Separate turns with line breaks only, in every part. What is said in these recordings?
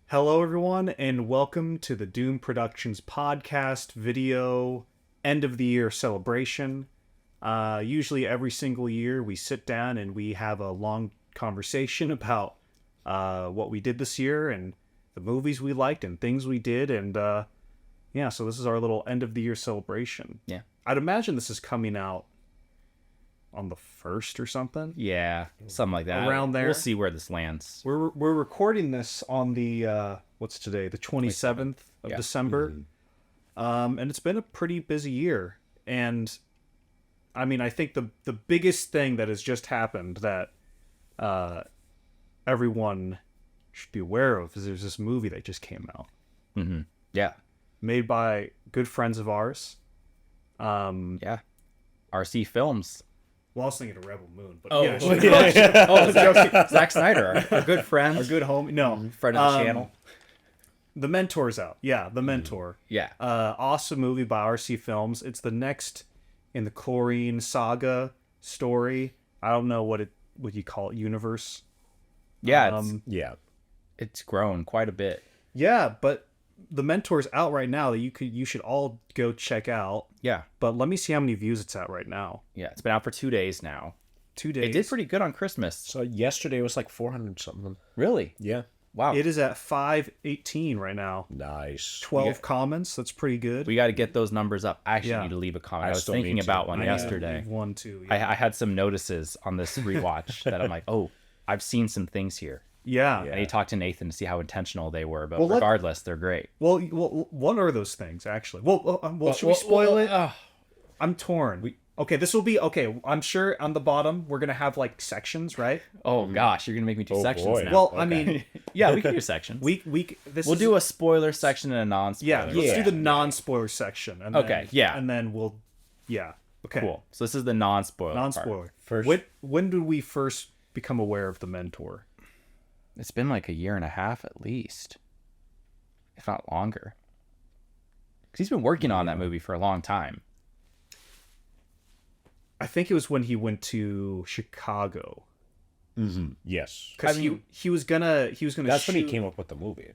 Hello, everyone, and welcome to the Doom Productions podcast video end of the year celebration. Usually, every single year, we sit down and we have a long conversation about what we did this year and the movies we liked and things we did. And so this is our little end of the year celebration.
Yeah.
I'd imagine this is coming out on the 1st or something.
Yeah, something like that.
Around there.
We'll see where this lands.
We're recording this on the what's today? The 27th of December. And it's been a pretty busy year. And I mean, I think the biggest thing that has just happened that everyone should be aware of is there's this movie that just came out.
Mm-hmm. Yeah.
Made by good friends of ours.
Yeah. RC Films.
Well, I was thinking of Rebel Moon, but
Zack Snyder, our good friend.
our good homie. No,
friend of the channel.
The Mentor's out. Yeah, The Mentor.
Yeah.
Awesome movie by RC Films. It's the next in the Chlorine saga story. I don't know what you call it, universe.
Yeah,
Yeah.
it's grown quite a bit.
Yeah, but The Mentor's out right now that you should all go check out.
Yeah.
But let me see how many views it's at right now.
Yeah, it's been out for 2 days now.
2 days.
It did pretty good on Christmas.
So yesterday was like 400 something.
Really?
Yeah.
Wow.
It is at 518 right now.
Nice.
12 comments. That's pretty good.
We got to get those numbers up. I actually
Yeah.
need to leave a comment. I was
still
thinking
need to.
about one
I need to
yesterday.
leave one too.
I had some notices on this rewatch that I'm like, oh, I've seen some things here.
Yeah.
I need to talk to Nathan to see how intentional they were, but
Well,
regardless, they're great.
Well, what are those things actually? Well, should we spoil it?
Oh,
I'm torn. Okay, this will be okay. I'm sure on the bottom we're gonna have like sections, right?
oh gosh, you're gonna make me do
Oh,
sections
boy.
now.
Well, I mean,
yeah, we can do sections.
we'll
do a spoiler section and a non-spoiler.
yeah. Let's do
Yeah.
the non-spoiler section. And
Okay,
then,
yeah.
and then we'll okay.
Cool. So this is the non-spoiler.
Non-spoiler.
First-
When did we first become aware of the Mentor?
It's been like a year and a half at least, if not longer. Because he's been working on that movie for a long time.
I think it was when he went to Chicago
Mm-hmm. Yes.
because he was gonna
That's when he
shoot-
came up with the movie.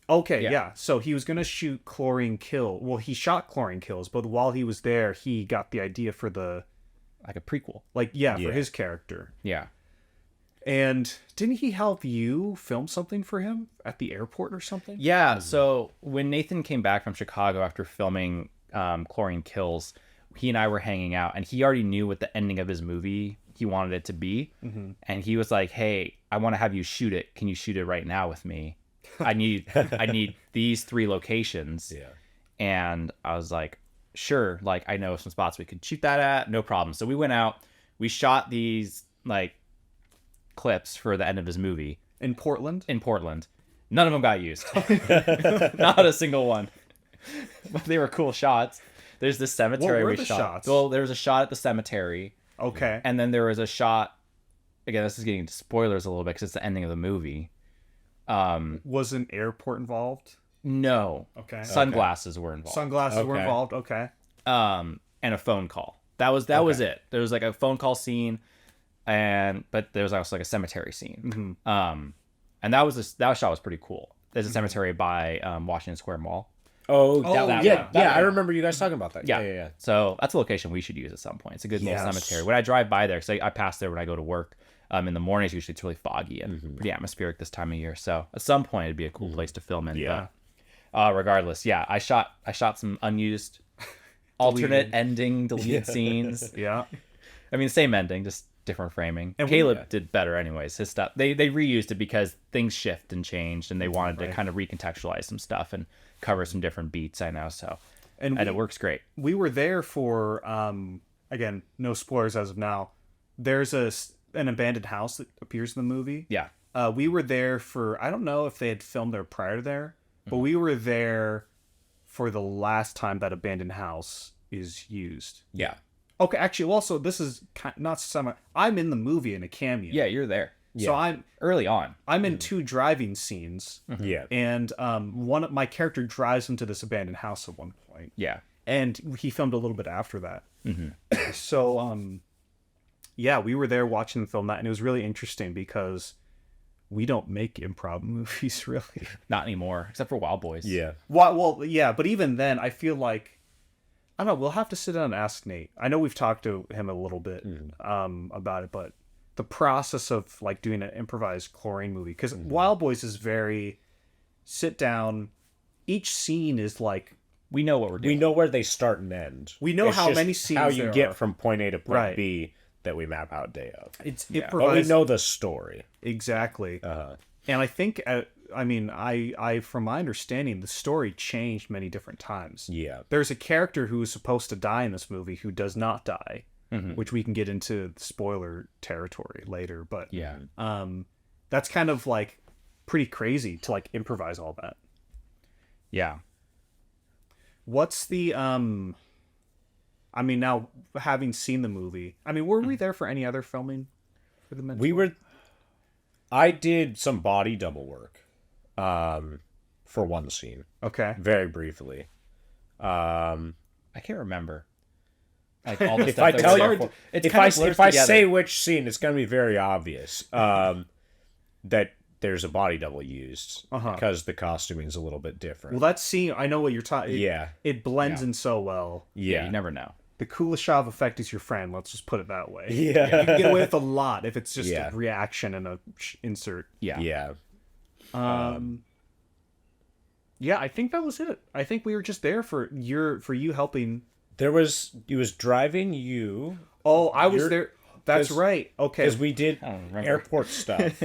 Okay,
Yeah.
yeah. So he was gonna shoot Chlorine Kill. Well, he shot Chlorine Kills, but while he was there, he got the idea for the
Like a prequel.
for
Yeah.
his character.
Yeah.
And didn't he help you film something for him at the airport or something?
Yeah, so when Nathan came back from Chicago after filming Chlorine Kills, he and I were hanging out, and he already knew what the ending of his movie he wanted it to be.
Mm-hmm.
And he was like, hey, I want to have you shoot it. Can you shoot it right now with me? I need these 3 locations.
Yeah.
And I was like, sure, like I know some spots we could shoot that at, no problem. So we went out, we shot these like clips for the end of his movie
In Portland?
in Portland. None of them got used. Not a single one. But they were cool shots. There's this cemetery
What were
we
the
shot.
shots?
Well, there was a shot at the cemetery,
Okay.
and then there was a shot. Again, this is getting into spoilers a little bit because it's the ending of the movie.
Was an airport involved?
No,
Okay.
sunglasses were involved.
Sunglasses were
Okay.
involved. Okay.
And a phone call. That was it. There was like a phone call scene, but there was also like a cemetery scene.
Mm-hmm.
And that shot was pretty cool. There's a cemetery by Washington Square Mall.
Oh,
that
yeah.
one.
Yeah, I remember you guys talking about that.
Yeah.
Yeah.
So that's a location we should use at some point. It's a good little
Yes.
cemetery. When I drive by there, because I pass there when I go to work in the mornings, usually it's really foggy and pretty atmospheric this time of year. So at some point, it'd be a cool place to film in.
Yeah.
But, regardless, yeah, I shot some unused alternate ending, deleted scenes.
Yeah.
I mean, same ending, just different framing.
And
Caleb did better anyways. His stuff, they reused it because things shift and changed, and they wanted to kind of recontextualize some stuff and cover some different beats, I know. So, and it works great.
We were there for again, no spoilers as of now. There's an abandoned house that appears in the movie.
Yeah.
We were there for, I don't know if they had filmed there prior to there, but we were there for the last time that abandoned house is used.
Yeah.
Okay, actually, also this is not semi. I'm in the movie in a cameo.
Yeah, you're there.
So I'm
Early on.
in 2 driving scenes,
Yeah.
and one my character drives into this abandoned house at one point,
Yeah.
and he filmed a little bit after that. So yeah, we were there watching the film that, and it was really interesting because we don't make improv movies really.
Not anymore, except for Wild Boys.
Yeah.
Well, yeah, but even then, I feel like I don't know. We'll have to sit down and ask Nate. I know we've talked to him a little bit about it, but the process of like doing an improvised chlorine movie, because Wild Boys is very sit down. Each scene is like
We know what we're doing.
We know where they start and end.
We know
It's
how
just
many scenes
how you
there
get
are.
from point A to point
Right.
B that we map out day of.
it's
But we
improvised.
know the story.
Exactly.
Uh,
And I think, I from my understanding, the story changed many different times.
yeah.
There's a character who is supposed to die in this movie who does not die, which we can get into spoiler territory later. But
Yeah.
that's kind of like pretty crazy to like improvise all that.
Yeah.
What's the now having seen the movie, were we there for any other filming for the Mentor?
I did some body double work for one scene,
Okay.
very briefly.
I can't remember. Like all the
If
stuff
I
that
tell
was
you,
there for- it's
if
kind
I
of blurs
if I
together.
say which scene, it's going to be very obvious that there's a body double used because the costuming is a little bit different.
Well, that scene, I know what you're talking.
Yeah.
It blends in so well.
Yeah, you never know.
The Kuleshov effect is your friend. Let's just put it that way.
Yeah.
You can get away with a lot if it's just
Yeah.
a reaction and a insert.
Yeah.
Yeah.
Yeah, I think that was it. I think we were just there for you helping.
He was driving you
Oh, I was
You're-
there. That's
'cause-
right. Okay.
because we did
don't remember.
airport stuff.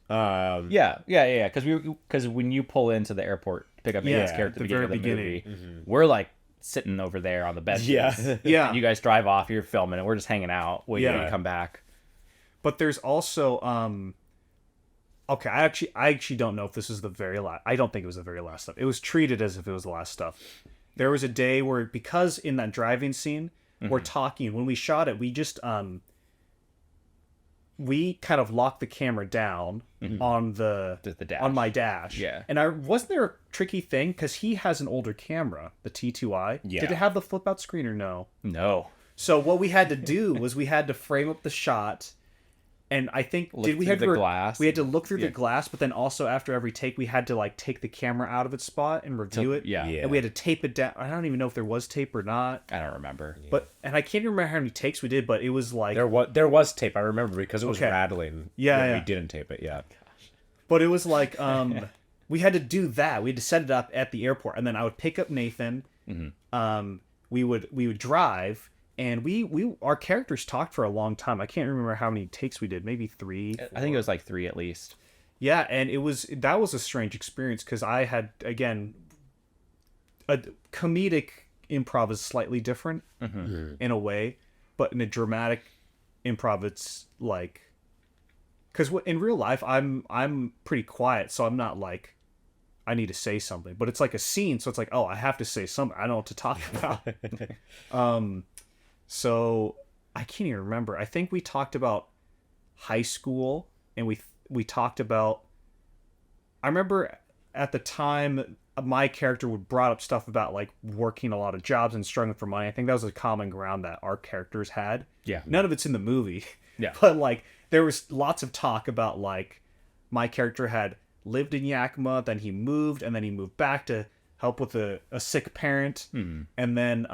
Yeah. Because when you pull into the airport to pick up Nathan's character at the beginning of the movie, we're like sitting over there on the bench.
Yeah.
Yeah.
And you guys drive off, you're filming, and we're just hanging out, waiting
Yeah.
to come back.
But there's also okay, I actually don't know if this is the very last. I don't think it was the very last stuff. It was treated as if it was the last stuff. There was a day where, because in that driving scene, we're talking. When we shot it, we just we kind of locked the camera down on the
dash.
on my dash.
Yeah.
And wasn't there a tricky thing because he has an older camera, the T2i.
Yeah.
Did it have the flip out screen or no?
No.
So what we had to do was we had to frame up the shot, and I think
Look
did we
through
have
the
to
glass.
We had to look through the
Yeah.
glass, but then also after every take, we had to like take the camera out of its spot and review it.
Yeah.
Yeah.
And we had to tape it down. I don't even know if there was tape or not,
I don't remember.
and I can't even remember how many takes we did, but it was like,
There was tape. I remember because it was
Okay.
rattling.
Yeah,
when
yeah.
we didn't tape it. Yeah.
but it was like, we had to do that. We had to set it up at the airport, and then I would pick up Nathan. We would drive. And our characters talked for a long time. I can't remember how many takes we did. Maybe 3.
I think it was like 3 at least.
Yeah, and that was a strange experience because I had, again, a comedic improv is slightly different in a way, but in a dramatic improv, it's like, because in real life I'm pretty quiet, so I'm not like I need to say something, but it's like a scene, so it's like, oh, I have to say something. I don't know what to talk about. So I can't even remember. I think we talked about high school, and we talked about. I remember at the time my character would brought up stuff about like working a lot of jobs and struggling for money. I think that was a common ground that our characters had.
Yeah.
None of it's in the movie.
Yeah.
But like there was lots of talk about like my character had lived in Yakima, then he moved, and then he moved back to help with a sick parent, and then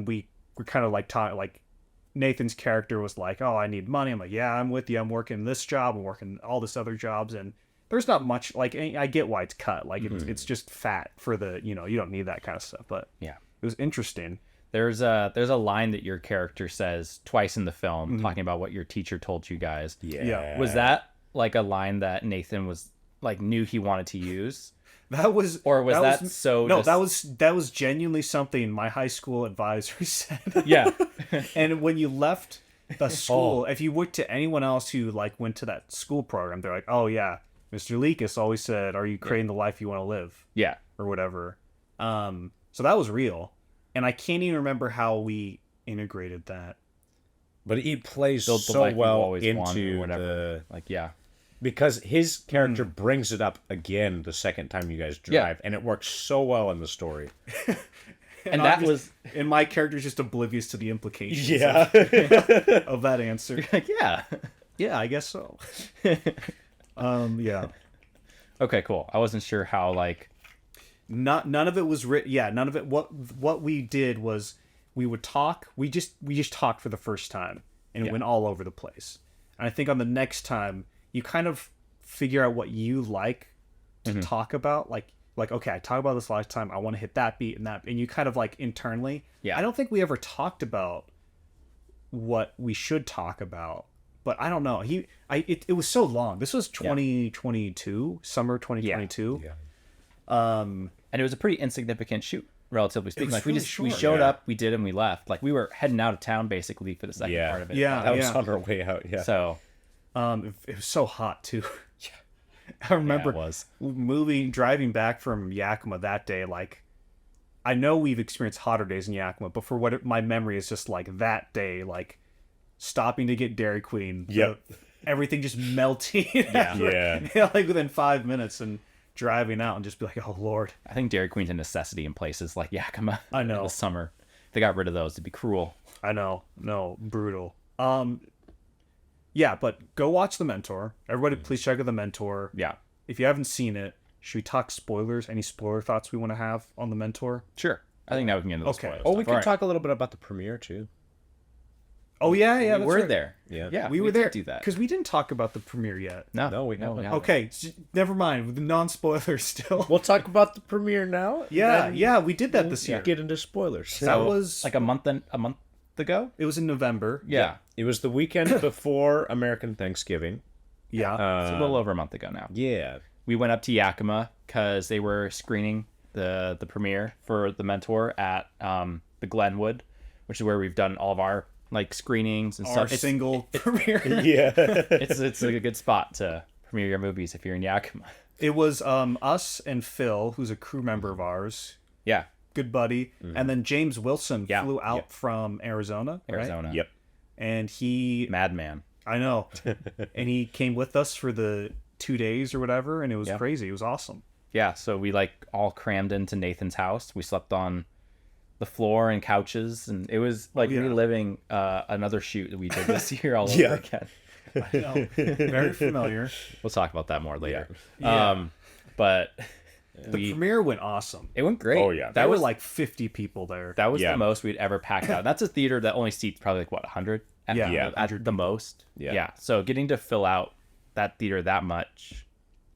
we were kind of like talking, like Nathan's character was like, oh, I need money. I'm like, yeah, I'm with you. I'm working this job. I'm working all this other jobs. And there's not much, like, I get why it's cut. Like, it's just fat for the, you don't need that kind of stuff. But
Yeah.
it was interesting.
There's a line that your character says twice in the film talking about what your teacher told you guys.
Yeah.
Was that like a line that Nathan was like knew he wanted to use?
That was,
Or was that so
No,
just-
that was genuinely something my high school advisor said.
Yeah.
And when you left the school, if you went to anyone else who like went to that school program, they're like, oh yeah, Mr. Leakus always said, are you creating the life you want to live?
Yeah.
Or whatever. So that was real. And I can't even remember how we integrated that.
But he plays
Build the
so
life you
well
always wanted or
into
whatever. Like, yeah.
because his character brings it up again the second time you guys drive, and it works so well in the story.
And that was
And my character's just oblivious to the implications
Yeah.
of that answer.
like, yeah.
Yeah, I guess so. Yeah.
Okay, cool. I wasn't sure how like.
None of it was written. Yeah, none of it. What we did was we would talk. We just talked for the first time, and it went all over the place. And I think on the next time, you kind of figure out what you like to talk about. Like okay, I talked about this last time. I want to hit that beat and that, and you kind of like internally.
Yeah.
I don't think we ever talked about what we should talk about, but I don't know. It was so long. This was 2022, summer 2022.
Yeah.
And it was a pretty insignificant shoot, relatively speaking.
was
Like
really
we
short,
showed up, we did, and we left. Like we were heading out of town basically for the second
Yeah.
part of it.
Yeah.
That was on our way out. Yeah.
So
It was so hot too. I remember
it was.
driving back from Yakima that day. Like, I know we've experienced hotter days in Yakima, but for what my memory is just like that day, like stopping to get Dairy Queen.
Yep.
Everything just melting.
Yeah.
Like within 5 minutes and driving out and just be like, oh Lord.
I think Dairy Queen's a necessity in places like Yakima.
I know.
In the summer. If they got rid of those, it'd be cruel.
I know. No, brutal. Yeah, but go watch The Mentor. Everybody, please check out The Mentor.
Yeah.
If you haven't seen it, should we talk spoilers? Any spoiler thoughts we want to have on The Mentor?
Sure. I think now we can get into the
Okay.
spoilers.
Oh, we
stuff.
can
All right.
talk a little bit about the premiere too.
Oh yeah, yeah,
We
that's
were
right.
there.
Yeah.
Yeah.
We were
did
there.
do that.
Because we didn't talk about the premiere yet.
No, we haven't.
Okay, never mind. With the non-spoilers still.
We'll talk about the premiere now.
Yeah,
then
yeah, we did that this
we'll
year.
Get into spoilers.
That was
like a month ago?
it was in November.
Yeah.
It was the weekend before American Thanksgiving.
Yeah.
It's a little over a month ago now.
Yeah.
We went up to Yakima because they were screening the premiere for The Mentor at the Glenwood, which is where we've done all of our like screenings and
Our
stuff.
single premiere.
Yeah.
It's a good spot to premiere your movies if you're in Yakima.
It was us and Phil, who's a crew member of ours,
Yeah,
good buddy, and then James Wilson
Yeah,
flew out from Arizona. Right?
Arizona.
Yep.
And he,
Madman.
I know, and he came with us for the 2 days or whatever, and it was
Yeah.
crazy. It was awesome.
Yeah, so we like all crammed into Nathan's house. We slept on the floor and couches, and it was like
yeah.
reliving another shoot that we did this year all over
Yeah.
again.
I know. Very familiar.
We'll talk about that more later.
Yeah.
But
The premiere went awesome.
it went great.
Oh, yeah.
There
that
were
was
like 50 people there.
that was
Yeah.
the most we'd ever packed out. That's a theater that only seats probably like what 100 at,
Yeah.
at the most.
Yeah.
So getting to fill out that theater that much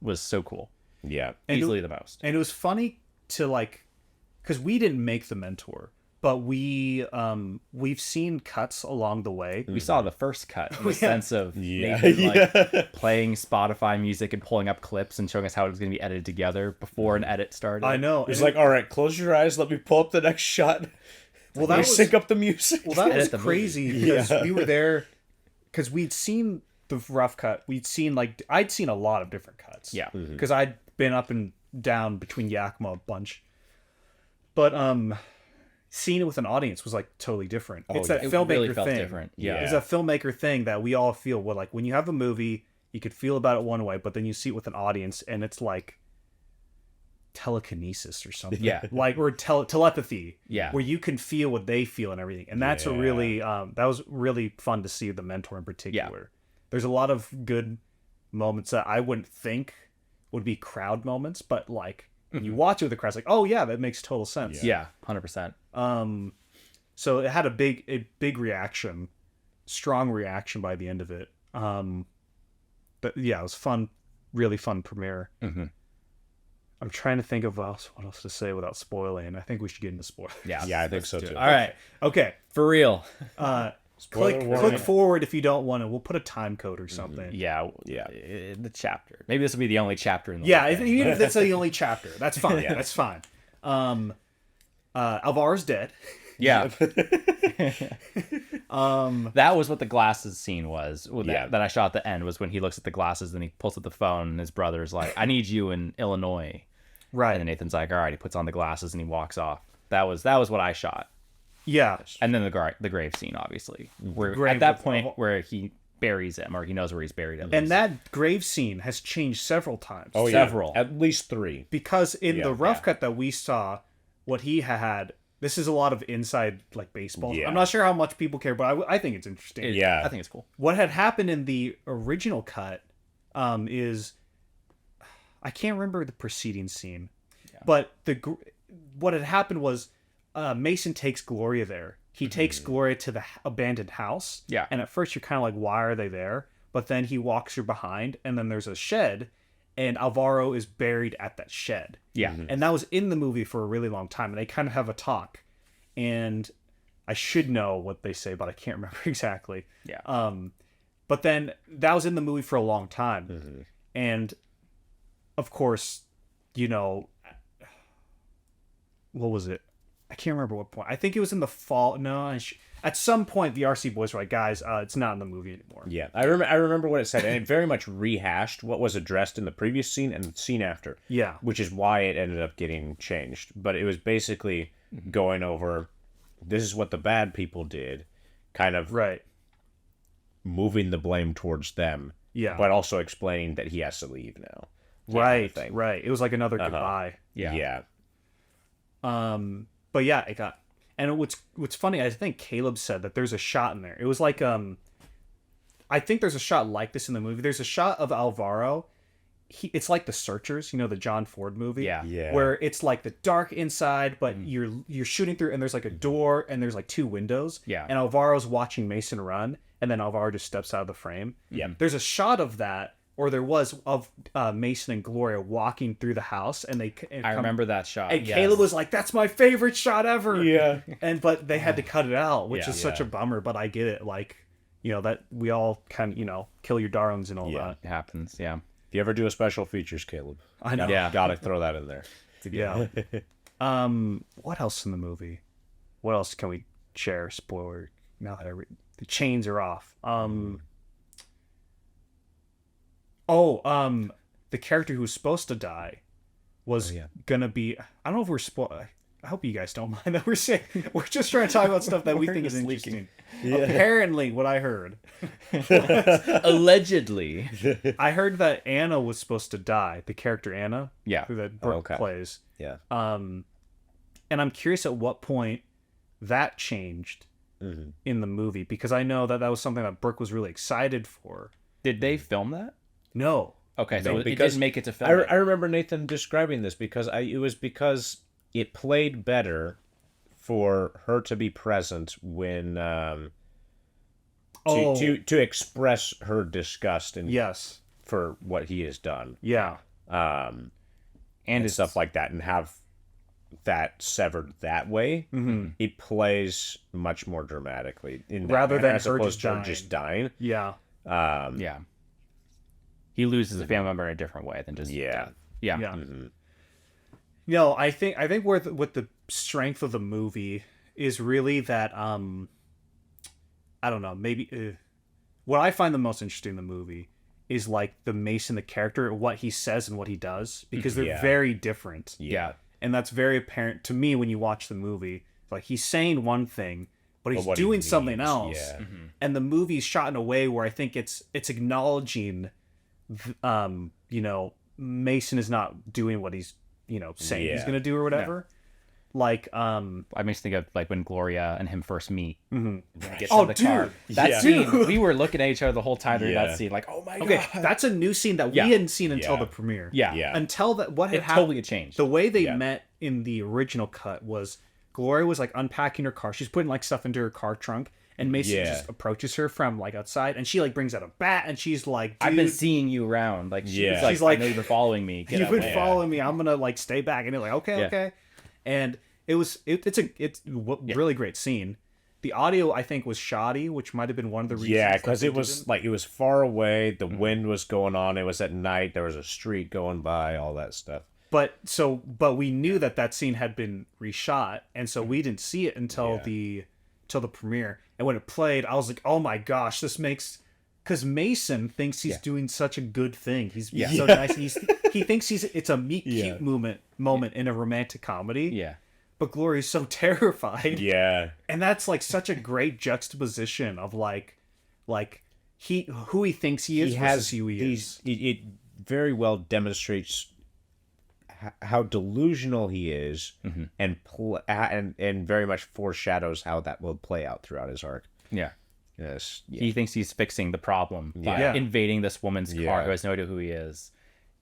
was so cool.
Yeah.
And
Easily the most.
And it was funny to like, because we didn't make The Mentor, but we've seen cuts along the way.
We saw the first cut, the sense of
Yeah.
Nathan, like playing Spotify music and pulling up clips and showing us how it was going to be edited together before an edit started.
I know.
It was like, all right, close your eyes. Let me pull up the next shot.
well,
Let me sync up the music.
Well, that was
Edit the movie.
crazy because we were there because we'd seen the rough cut. We'd seen like I'd seen a lot of different cuts.
Yeah.
because I'd been up and down between Yakima a bunch, but seeing it with an audience was like totally different. It's that
It
filmmaker
really felt
thing.
different.
Yeah.
It's a filmmaker thing that we all feel. What like when you have a movie, you could feel about it one way, but then you see it with an audience, and it's like telekinesis or something.
Yeah.
like or telepathy.
Yeah.
where you can feel what they feel and everything, and that's a
Yeah.
really that was really fun to see The Mentor in particular. There's a lot of good moments that I wouldn't think would be crowd moments, but like when you watch it with the crowd, it's like, oh yeah, that makes total sense.
Yeah, 100%.
So it had a big reaction, strong reaction by the end of it. But yeah, it was fun, really fun premiere.
Mm-hmm.
I'm trying to think of what else to say without spoiling. I think we should get into spoilers.
Yeah.
Yeah, I think so too.
All right.
Okay.
For real.
Spoiler
Click
warning.
forward if you don't want to. We'll put a time code or something.
Yeah.
Yeah.
The chapter. Maybe this will be the only chapter in the
Yeah,
whole
if,
thing.
even if that's the only chapter, that's fine. Yeah, that's fine. Alvar's dead.
Yeah. That was what the glasses scene was.
Yeah.
That I shot at the end was when he looks at the glasses and he pulls up the phone and his brother's like, I need you in Illinois.
Right.
And then Nathan's like, all right, he puts on the glasses and he walks off. That was what I shot.
Yeah.
And then the grave scene, obviously. Where
Grave
at that
with-
point where he buries him or he knows where he's buried him.
And that grave scene has changed several times.
Oh, yeah.
Several.
At least 3.
Because in
Yeah,
the rough
yeah.
cut that we saw, what he had This is a lot of inside like baseball.
Yeah.
I'm not sure how much people care, but I think it's interesting.
Yeah.
I think it's cool.
What had happened in the original cut is I can't remember the preceding scene, but what had happened was Mason takes Gloria there. He takes Gloria to the abandoned house.
Yeah.
And at first you're kind of like, why are they there? But then he walks her behind, and then there's a shed, and Alvaro is buried at that shed.
Yeah.
And that was in the movie for a really long time. And they kind of have a talk. And I should know what they say, but I can't remember exactly.
Yeah.
But then that was in the movie for a long time. And of course, you know, what was it? I can't remember what point. I think it was in the fall. No, at some point the RC boys were like, guys, it's not in the movie anymore.
Yeah, I remember what it said, and it very much rehashed what was addressed in the previous scene and the scene after.
Yeah.
Which is why it ended up getting changed. But it was basically going over, this is what the bad people did, kind of
Right.
moving the blame towards them.
Yeah.
But also explaining that he has to leave now.
Right.
thing.
Right. It was like another goodbye.
Yeah.
But yeah, it got. And what's funny, I think Caleb said that there's a shot in there. It was like I think there's a shot like this in the movie. There's a shot of Alvaro. It's like The Searchers, you know, the John Ford movie.
Yeah.
Yeah.
Where it's like the dark inside, but you're shooting through, and there's like a door, and there's like 2 windows.
Yeah.
And Alvaro's watching Mason run, and then Alvaro just steps out of the frame.
Yeah.
There's a shot of that, or there was, of Mason and Gloria walking through the house, and
I remember that shot.
And
yes.
Caleb was like, "That's my favorite shot ever."
Yeah.
But they had to cut it out, which
Yeah.
is such a bummer. But I get it, like, you know, that we all kind of, you know, kill your darlings and all
Yeah.
that.
It happens. Yeah.
If you ever do a special features, Caleb,
I know.
Yeah.
gotta throw that in there.
Yeah. What else in the movie? What else can we share? Spoiler. Now that the chains are off. The character who was supposed to die was gonna be. I don't know if we're I hope you guys don't mind that we're saying. We're just trying to talk about stuff that we think is interesting. Apparently, what I heard,
Allegedly.
I heard that Anna was supposed to die. The character Anna,
Yeah.
who that Brooke plays.
Yeah.
And I'm curious at what point that changed in the movie, because I know that was something that Brooke was really excited for.
Did they film that?
No.
Okay, so
No,
it
because
didn't make it to film.
I remember Nathan describing this because it was because it played better for her to be present when to express her disgust and
Yes.
for what he has done.
Yeah.
And stuff like that, and have that severed that way. It plays much more dramatically in
Rather
that,
than
as
her
opposed
just
to her just dying.
Yeah.
Yeah. He loses a family member in a different way than just
Yeah.
death. Yeah.
Yeah. No, I think where with the strength of the movie is really that I don't know, maybe what I find the most interesting in the movie is like the Mason, the character, what he says and what he does, because they're very different.
Yeah.
And that's very apparent to me when you watch the movie. Like, he's saying one thing, but he's
what he
doing something
means,
else.
yeah.
And the movie's shot in a way where I think it's acknowledging you know, Mason is not doing what he's, you know, saying he's gonna do or whatever. Like
I makes me think of like when Gloria and him first meet. Gets
Oh,
in the car.
dude.
That
Yeah.
scene, we were looking at each other the whole time during
Yeah.
that scene, like, oh my
okay,
god.
that's a new scene that
Yeah.
we hadn't seen until
Yeah.
the premiere.
Yeah.
Yeah.
Until that, what had
It
happened?
totally changed.
The way they
Yeah.
met in the original cut was Gloria was like unpacking her car. She's putting like stuff into her car trunk, and Mason
Yeah.
just approaches her from like outside, and she like brings out a bat, and she's like,
I've been
"Dude,
seeing you around. Like,
Yeah.
she's
She's
like,
like,
I know you've been following me. Get
you've
out
been
there.
following me. I'm gonna like stay back." And you're like, okay,
Yeah.
okay. And it's really great scene. The audio I think was shoddy, which might have been one of the reasons.
Yeah,
that
because
they
it was
didn't.
like it was far away. The wind was going on. It was at night. There was a street going by. All that stuff.
But we knew that scene had been reshot, and so we didn't see it until the premiere. And when it played, I was like, "Oh my gosh, this makes." Because Mason thinks he's doing such a good thing. He's so nice. He thinks it's a meet cute moment in a romantic comedy.
Yeah.
But Gloria's so terrified.
Yeah,
And that's like such a great juxtaposition of like who he thinks he is versus who he is.
It very well demonstrates how delusional he is, and very much foreshadows how that will play out throughout his arc.
Yeah.
Yes. Yeah.
He thinks he's fixing the problem by
Yeah.
invading this woman's car
Yeah.
who has no idea who he is.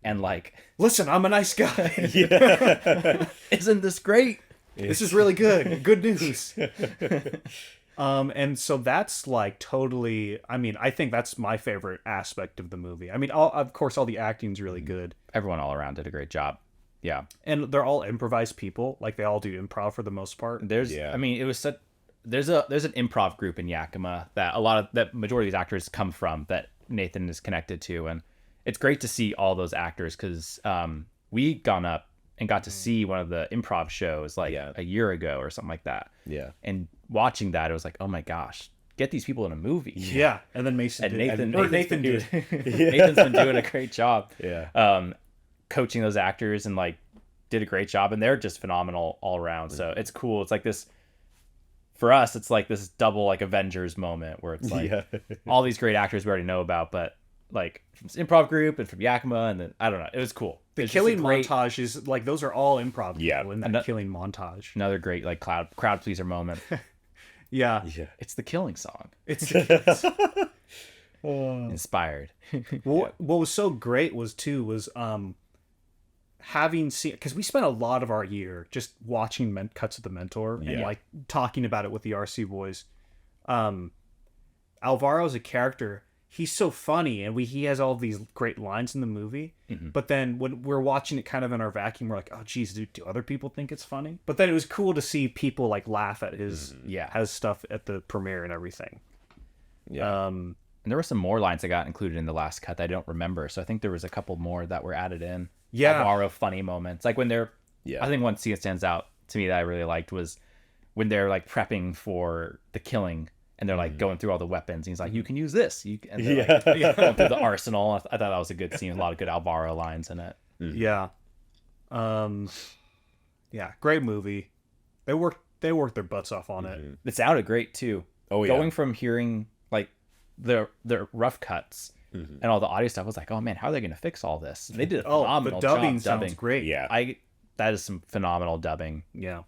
And like,
Listen, I'm a nice guy.
isn't this great?
This is really good. Good news. And so that's like totally, I mean, I think that's my favorite aspect of the movie. I mean, of course, all the acting's really good.
Everyone all around did a great job. Yeah.
And they're all improvised people. Like, they all do improv for the most part.
I mean, it was such, there's an improv group in Yakima that majority of these actors come from, that Nathan is connected to. And it's great to see all those actors, because we gone up and got to see one of the improv shows like a year ago or something like that.
Yeah.
And watching that, it was like, oh my gosh, get these people in a movie.
Yeah. And then Mason did.
Nathan did. Nathan's been doing a great job.
Yeah.
Coaching those actors, and like did a great job, and they're just phenomenal all around. So it's cool. It's like this, for us, it's like this double like Avengers moment where it's like all these great actors we already know about, but like from this improv group and from Yakima, and then I don't know, it was cool.
The killing montage is like, those are all improv
Yeah.
people in that killing montage.
Another great like crowd pleaser moment.
Yeah.
It's the killing song.
It's
Inspired.
what was so great was having seen, because we spent a lot of our year just watching cuts of The Mentor and like talking about it with the RC boys. Alvaro's a character. He's so funny, and he has all of these great lines in the movie. But then when we're watching it kind of in our vacuum, we're like, oh geez, do other people think it's funny? But then it was cool to see people like laugh at his stuff at the premiere and everything.
Yeah.
And there were some more lines that got included in the last cut that I don't remember. So I think there was a couple more that were added in.
Yeah.
Alvaro funny moments. Like when they're, I think one scene that stands out to me that I really liked was when they're like prepping for the killing, and they're like going through all the weapons. And he's like, you can use this. And they're like going through the arsenal. I thought that was a good scene. A lot of good Alvaro lines in it.
Yeah. Yeah. Great movie. They worked their butts off on it.
It sounded great too.
Oh yeah.
Going from hearing like the rough cuts and all the audio stuff, I was like, oh man, how are they going to fix all this? And they did a phenomenal
the dubbing
job
sounds great.
Yeah.
That is some phenomenal dubbing.
Yeah.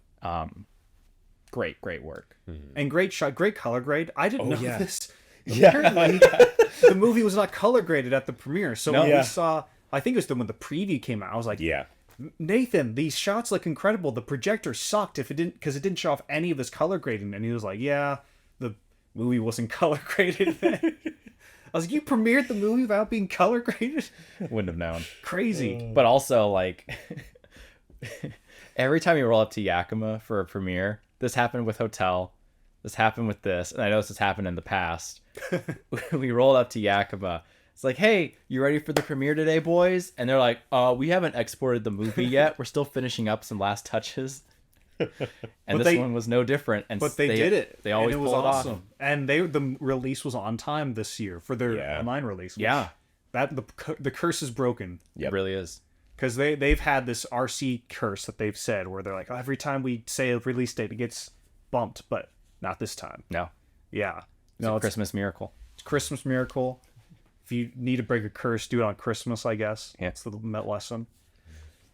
Great work.
And great shot, great color grade. I didn't know this.
Yeah.
Apparently, the movie was not color graded at the premiere. So when we saw, I think it was when the preview came out, I was like, Nathan, these shots look incredible. The projector sucked because it didn't show off any of this color grading. And he was like, yeah, the movie wasn't color graded. I was like, you premiered the movie without being color graded?
Wouldn't have known.
Crazy.
But also, like, every time you roll up to Yakima for a premiere, this happened with Hotel, this happened with this, and I know this has happened in the past. We rolled up to Yakima. It's like, hey, you ready for the premiere today, boys? And they're like, we haven't exported the movie yet. We're still finishing up some last touches. And this one was no different. And
but they did it.
They always
and it was
pull it
awesome.
off.
And the release was on time this year for their online release.
Yeah.
The curse is broken.
It really is.
Because they've had this RC curse that they've said where they're like, every time we say a release date, it gets bumped, but not this time.
No.
Yeah.
It's a Christmas miracle.
It's Christmas miracle. If you need to break a curse, do it on Christmas, I guess.
Yeah.
That's the lesson.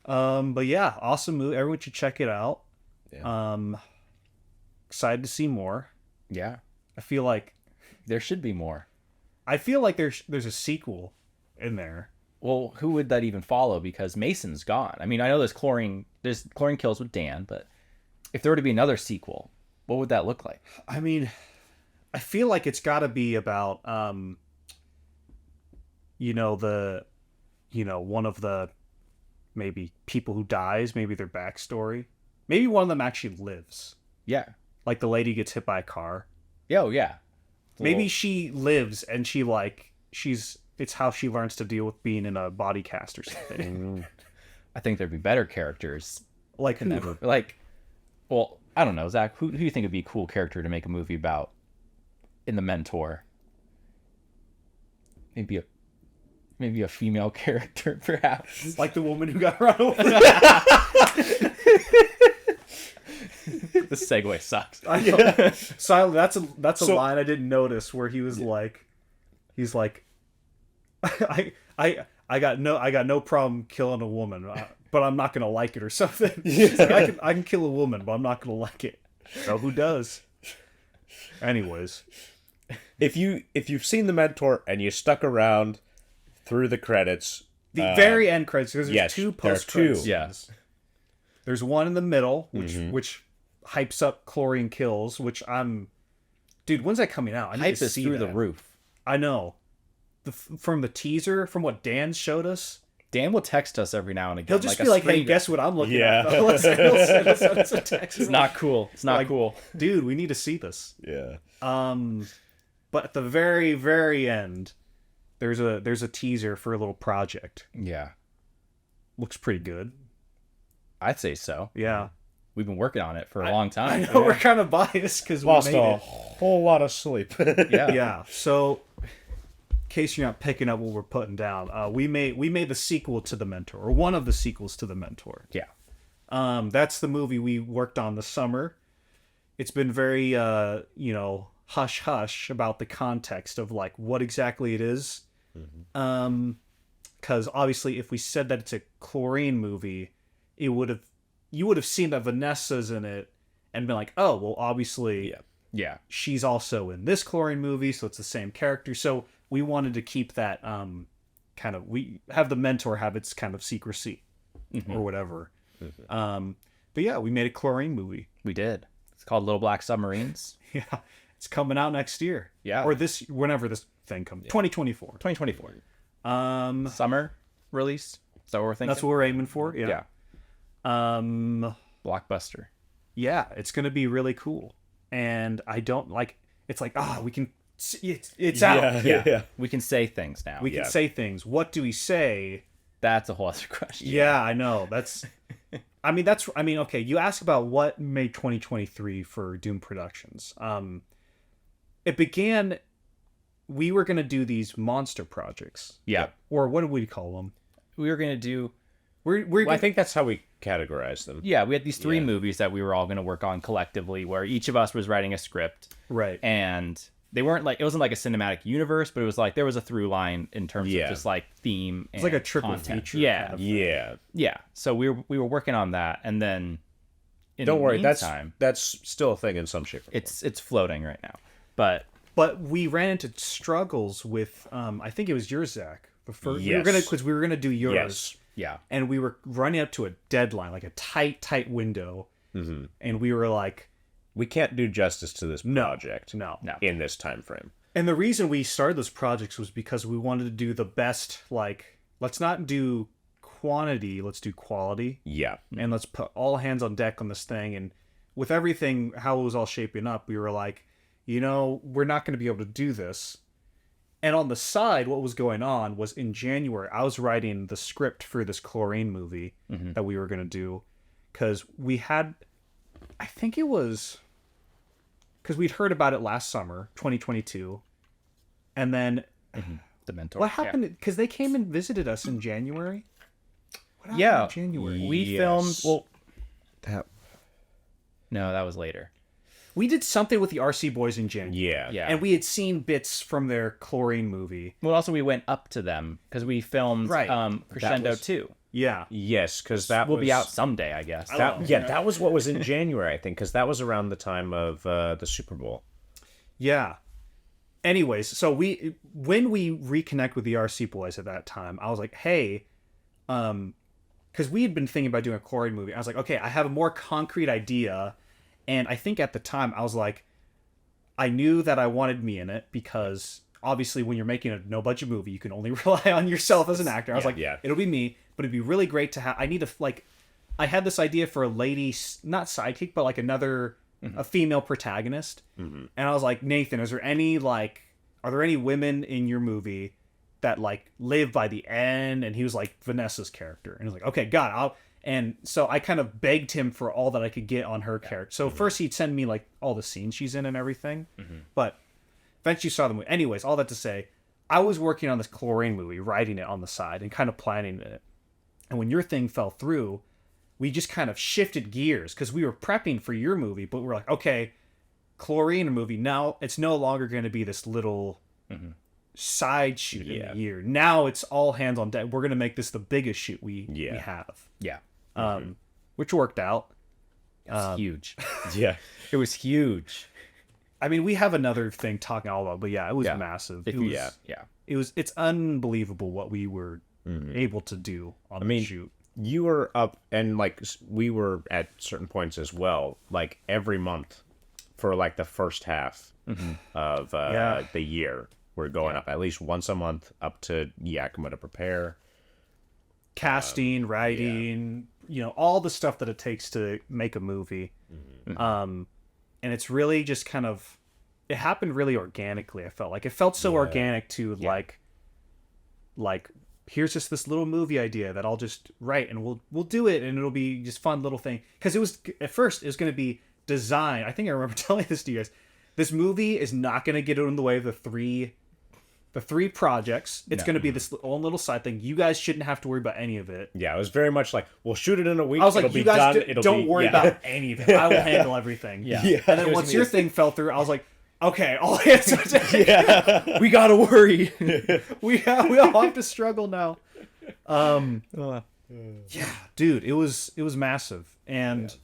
But yeah, awesome movie. Everyone should check it out. Yeah. Excited to see more.
Yeah.
I feel like
there should be more.
I feel like there's a sequel in there.
Well, who would that even follow? Because Mason's gone. I mean, I know there's chlorine kills with Dan, but if there were to be another sequel, what would that look like?
I mean, I feel like it's got to be about, one of the maybe people who dies, maybe their backstory. Maybe one of them actually lives.
Yeah.
Like the lady gets hit by a car.
Oh, yeah.
Maybe she lives and it's how she learns to deal with being in a body cast or something.
I think there'd be better characters.
Like
in that movie. Like, well, I don't know, Zach. Who do you think would be a cool character to make a movie about in The Mentor? Maybe a female character, perhaps.
Like the woman who got run over.
The segue sucks.
Yeah. Silent. That's a line I didn't notice where he was like, he's like, I got no problem killing a woman, but I'm not gonna like it or something. It's like, I can kill a woman, but I'm not gonna like it. So who does? Anyways,
If you've seen The Mentor and you stuck around through the credits,
the very end credits, because there's
yes,
two
there are
post credits.
two.
Yeah.
There's one in the middle, which hypes up Chlorine Kills, which dude, when's that coming out? I need
Hype
to
is
see
through
that.
the roof.
I know. From the teaser, from what Dan showed us,
Dan will text us every now and again.
he'll just be like, "Hey,
screen-
guess what I'm looking
Yeah.
at?" He'll send us a text.
It's not cool. It's not
Like,
cool.
Dude, we need to see this.
Yeah.
But at the very, very end, there's a teaser for a little project.
Yeah.
Looks pretty good.
I'd say so.
Yeah.
We've been working on it for a long
I
time.
know we're kind of biased because we
Lost
made
a
it.
whole lot of sleep.
Yeah.
Yeah. So, in case you're not picking up what we're putting down, we made the sequel to The Mentor, or one of the sequels to The Mentor.
Yeah.
That's the movie we worked on this summer. It's been very, hush hush about the context of like what exactly it is. Because obviously, if we said that it's a chlorine movie, you would have seen that Vanessa's in it and been like, oh, well, obviously,
Yeah.
she's also in this chlorine movie, so it's the same character. So we wanted to keep that we have The Mentor have its kind of secrecy or whatever. But yeah, we made a chlorine movie.
We did. It's called Little Black Submarines.
Yeah, it's coming out next year.
Yeah.
or whenever this thing comes, 2024.
2024. Summer release. Is that what we're thinking?
That's what we're aiming for.
Yeah. Blockbuster.
Yeah, it's gonna be really cool, and I don't like. It's like we can. See, it's out.
Yeah. We can say things now.
We can say things. What do we say?
That's a whole other question.
Yeah, I know. That's. Okay. You ask about what made 2023 for Doom Productions. It began. We were gonna do these monster projects.
Yeah.
Or what do we call them?
We were going to do...
We're
I think that's how we categorize them.
Yeah, we had these three movies that we were all going to work on collectively, where each of us was writing a script.
right.
And they weren't like... It wasn't like a cinematic universe, but it was like... There was a through line in terms of just like theme and
It's like a triple
content.
feature.
Yeah.
kind of.
Yeah.
Yeah. So we were working on that, and then...
Don't worry,
meantime,
that's still a thing in some shape or form.
it's floating right now. But
we ran into struggles with I think it was yours, Zach. The first,
Yes.
we were gonna do yours,
Yes.
yeah.
and we were running up to a deadline, like a tight window, and we were like,
We can't do justice to this project
no.
in this time frame.
And the reason we started those projects was because we wanted to do the best. Like, let's not do quantity, let's do quality,
Yeah.
and let's put all hands on deck on this thing. And with everything, how it was all shaping up, we were like, we're not going to be able to do this. And on the side, what was going on was in January, I was writing the script for this chlorine movie that we were going to do. Because we had, I think it was, because we'd heard about it last summer, 2022. And then,
The Mentor.
what happened? Because they came and visited us in January. What happened
Yeah.
in January?
We
Yes.
filmed... Well,
That.
no, that was later.
We did something with the RC Boys in January.
Yeah.
Yeah.
And we had seen bits from their chlorine movie.
Well, also we went up to them because we filmed
Right.
Crescendo
was-
2.
Yeah.
Yes, because that
Will
was,
be out someday, I guess.
That was what was in January, I think, because that was around the time of the Super Bowl.
Yeah. Anyways, so when we reconnect with the RC Boys at that time, I was like, hey, because we had been thinking about doing a chlorine movie. I was like, okay, I have a more concrete idea. And I think at the time I was like, I knew that I wanted me in it because obviously when you're making a no budget movie, you can only rely on yourself as an actor. I was like, it'll be me, but it'd be really great to have, I had this idea for a lady, not sidekick, but like another, a female protagonist. And I was like, Nathan, are there any women in your movie that like live by the end? And he was like Vanessa's character. And he was like, okay, got it. And so I kind of begged him for all that I could get on her character. So first he'd send me like all the scenes she's in and everything. But eventually saw the movie. Anyways, all that to say, I was working on this chlorine movie, writing it on the side and kind of planning it. And when your thing fell through, we just kind of shifted gears because we were prepping for your movie, but we're like, okay, chlorine movie. Now it's no longer going to be this little side shoot in
Yeah.
the year. Now it's all hands on deck. We're gonna make this the biggest shoot we
Yeah.
have,
Yeah.
which worked out.
It's huge.
Yeah.
It was huge.
I mean, we have another thing talking all about, but yeah, it was
Yeah.
massive.
If
It
you-
was,
Yeah.
it's unbelievable what we were able to do on the shoot.
You were up, and like we were at certain points as well, like every month for like the first half of the year. We're going up at least once a month up to Yakima to prepare.
Casting, writing, all the stuff that it takes to make a movie. And it's really just kind of, it happened really organically. I felt like it felt so organic to like here's just this little movie idea that I'll just write and we'll do it, and it'll be just fun little thing. Because it was at first it was going to be design. I think I remember telling this to you guys. This movie is not going to get in the way of the three projects. It's going to be this own little side thing. You guys shouldn't have to worry about any of it.
Yeah, it was very much like, we'll shoot it in a week.
I was like,
it'll
you
be
guys
done.
don't worry about any of it. I will handle everything.
Yeah.
And then once your thing fell through, I was like, okay, all hands on deck. We gotta worry. we all have to struggle now. Yeah, dude, it was massive, and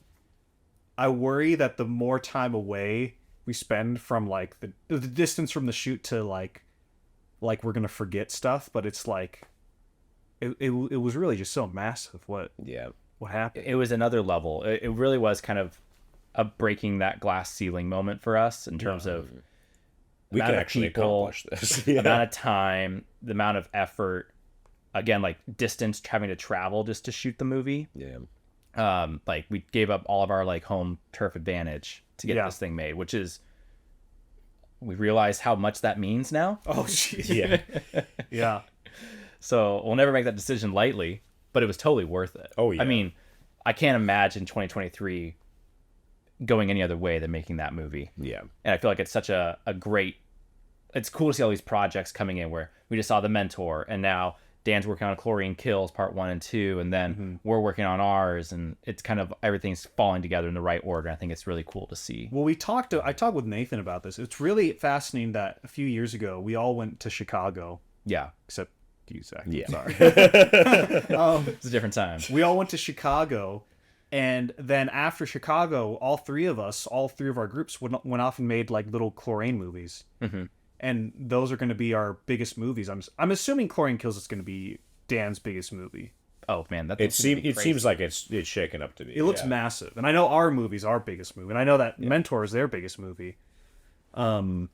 I worry that the more time away we spend from like the distance from the shoot to like we're gonna forget stuff, but it's like it was really just so massive what happened.
It was another level. It really was kind of a breaking that glass ceiling moment for us in terms of
we can
amount of
actually
people,
accomplish this.
amount of time, the amount of effort. Again, like distance, having to travel just to shoot the movie.
Yeah.
Like we gave up all of our like home turf advantage to get this thing made, which is, we realize how much that means now.
Oh, jeez.
Yeah.
Yeah.
So we'll never make that decision lightly, but it was totally worth it.
Oh, yeah.
I mean, I can't imagine 2023 going any other way than making that movie.
Yeah.
And I feel like it's such a great, it's cool to see all these projects coming in where we just saw The Mentor, and now Dan's working on Chlorine Kills Part 1 and 2, and then we're working on ours, and it's kind of everything's falling together in the right order. I think it's really cool to see.
Well, I talked with Nathan about this. It's really fascinating that a few years ago we all went to Chicago,
Yeah.
except you, Zach.
Yeah.
Sorry.
It's a different time.
We all went to Chicago, and then after Chicago, all three of our groups went off and made like little Chlorine movies. And those are going to be our biggest movies. I'm assuming Chlorine Kills is going to be Dan's biggest movie.
Oh man,
It seems like it's shaken up to be.
It looks massive, and I know our movie's our biggest movie, and I know that Mentor is their biggest movie. But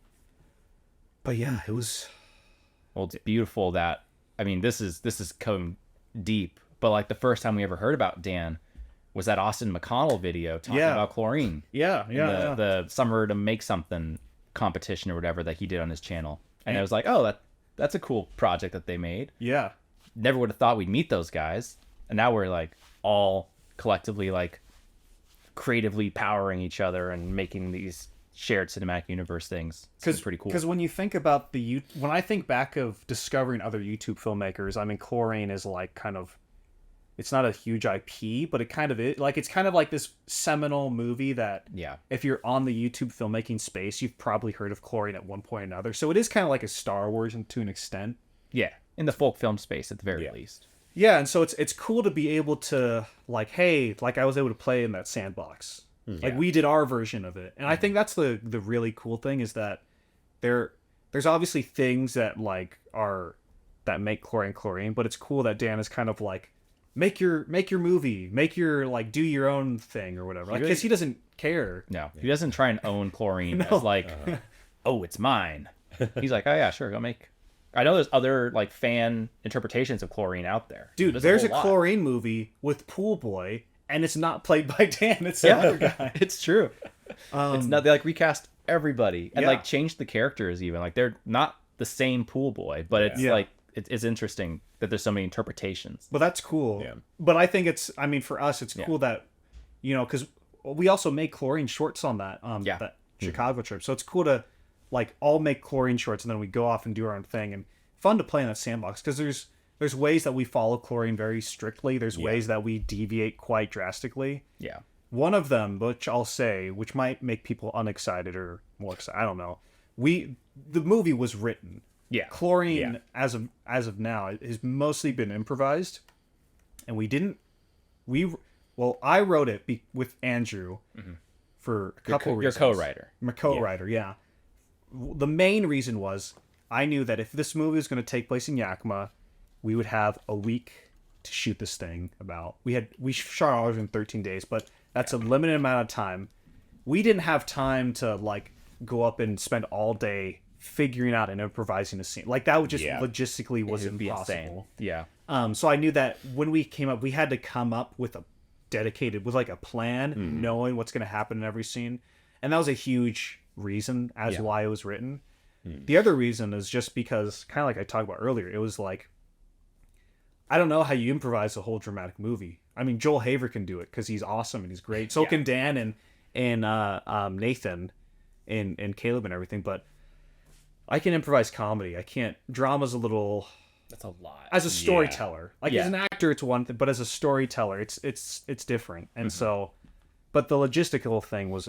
yeah, it was.
Well, it's beautiful that, I mean, this is coming deep, but like the first time we ever heard about Dan was that Austin McConnell video talking about chlorine. The Summer to Make Something competition or whatever that he did on his channel, and I was like, oh, that's a cool project that they made.
Yeah.
Never would have thought we'd meet those guys, and now we're like all collectively like creatively powering each other and making these shared cinematic universe things. It's pretty cool.
Because when you think about when I think back of discovering other YouTube filmmakers, I mean, Chlorine is like kind of, it's not a huge IP, but it kind of is. Like, it's kind of like this seminal movie that, if you're on the YouTube filmmaking space, you've probably heard of Chlorine at one point or another. So it is kind of like a Star Wars to an extent.
Yeah, in the folk film space at the very least.
Yeah, and so it's cool to be able to, like, hey, like I was able to play in that sandbox. Like, we did our version of it. And I think that's the really cool thing, is that there's obviously things that like that make Chlorine, but it's cool that Dan is kind of like, make your movie, make your, like, do your own thing or whatever. Like, because he doesn't care.
No, he doesn't try and own Chlorine as like, oh, it's mine. He's like, oh yeah, sure, go make. I know there's other like fan interpretations of Chlorine out there.
Dude, there's a Chlorine movie with Pool Boy, and it's not played by Dan. It's the other guy.
It's true. It's not, they like recast everybody and
Yeah.
like changed the characters even. Like they're not the same Pool Boy, but it's like it's interesting that there's so many interpretations.
Well, that's cool.
Yeah.
But I think for us, it's cool that, because we also make Chlorine shorts on that that Chicago trip. So it's cool to like all make Chlorine shorts, and then we go off and do our own thing, and fun to play in that sandbox, because there's ways that we follow Chlorine very strictly. There's ways that we deviate quite drastically.
Yeah.
One of them, which I'll say, which might make people unexcited or more excited, I don't know. The movie was written
Yeah.
Chlorine, as of now, has mostly been improvised, and I wrote it with Andrew for a couple
Your
reasons.
co-writer.
My co-writer, yeah. The main reason was I knew that if this movie was going to take place in Yakima, we would have a week to shoot this thing about. We shot ours in 13 days, but that's a limited amount of time. We didn't have time to like go up and spend all day figuring out and improvising a scene. Like that would just logistically was
It'd be
impossible.
insane. Yeah.
So I knew that when we came up, we had to come up with a plan, knowing what's going to happen in every scene. And that was a huge reason as why it was written. The other reason is just because, kind of like I talked about earlier, it was like, I don't know how you improvise a whole dramatic movie. I mean, Joel Haver can do it because he's awesome and he's great. So can Dan and Nathan and Caleb and everything. But I can improvise comedy. I can't. Drama's a little.
That's a lot.
As a storyteller, as an actor, it's one thing, but as a storyteller, it's different. And so, but the logistical thing was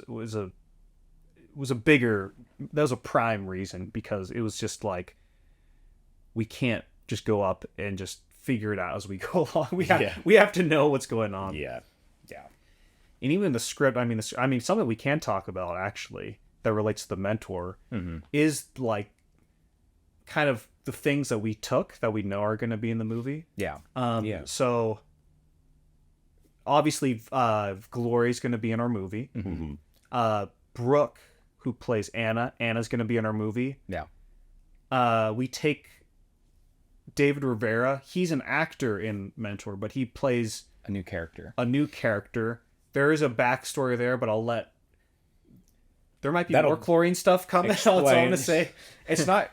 a bigger. That was a prime reason because it was just like we can't just go up and just figure it out as we go along. We have to know what's going on.
Yeah.
And even the script, I mean, something we can talk about actually that relates to the mentor is like kind of the things that we took that we know are going to be in the movie.
Yeah.
So obviously, Glory's going to be in our movie. Brooke, who plays Anna's going to be in our movie.
Yeah.
We take David Rivera. He's an actor in Mentor, but he plays
A new character.
There is a backstory there, but there might be
That'll
more chlorine stuff coming. That's all I'm
explain.
gonna say. It's not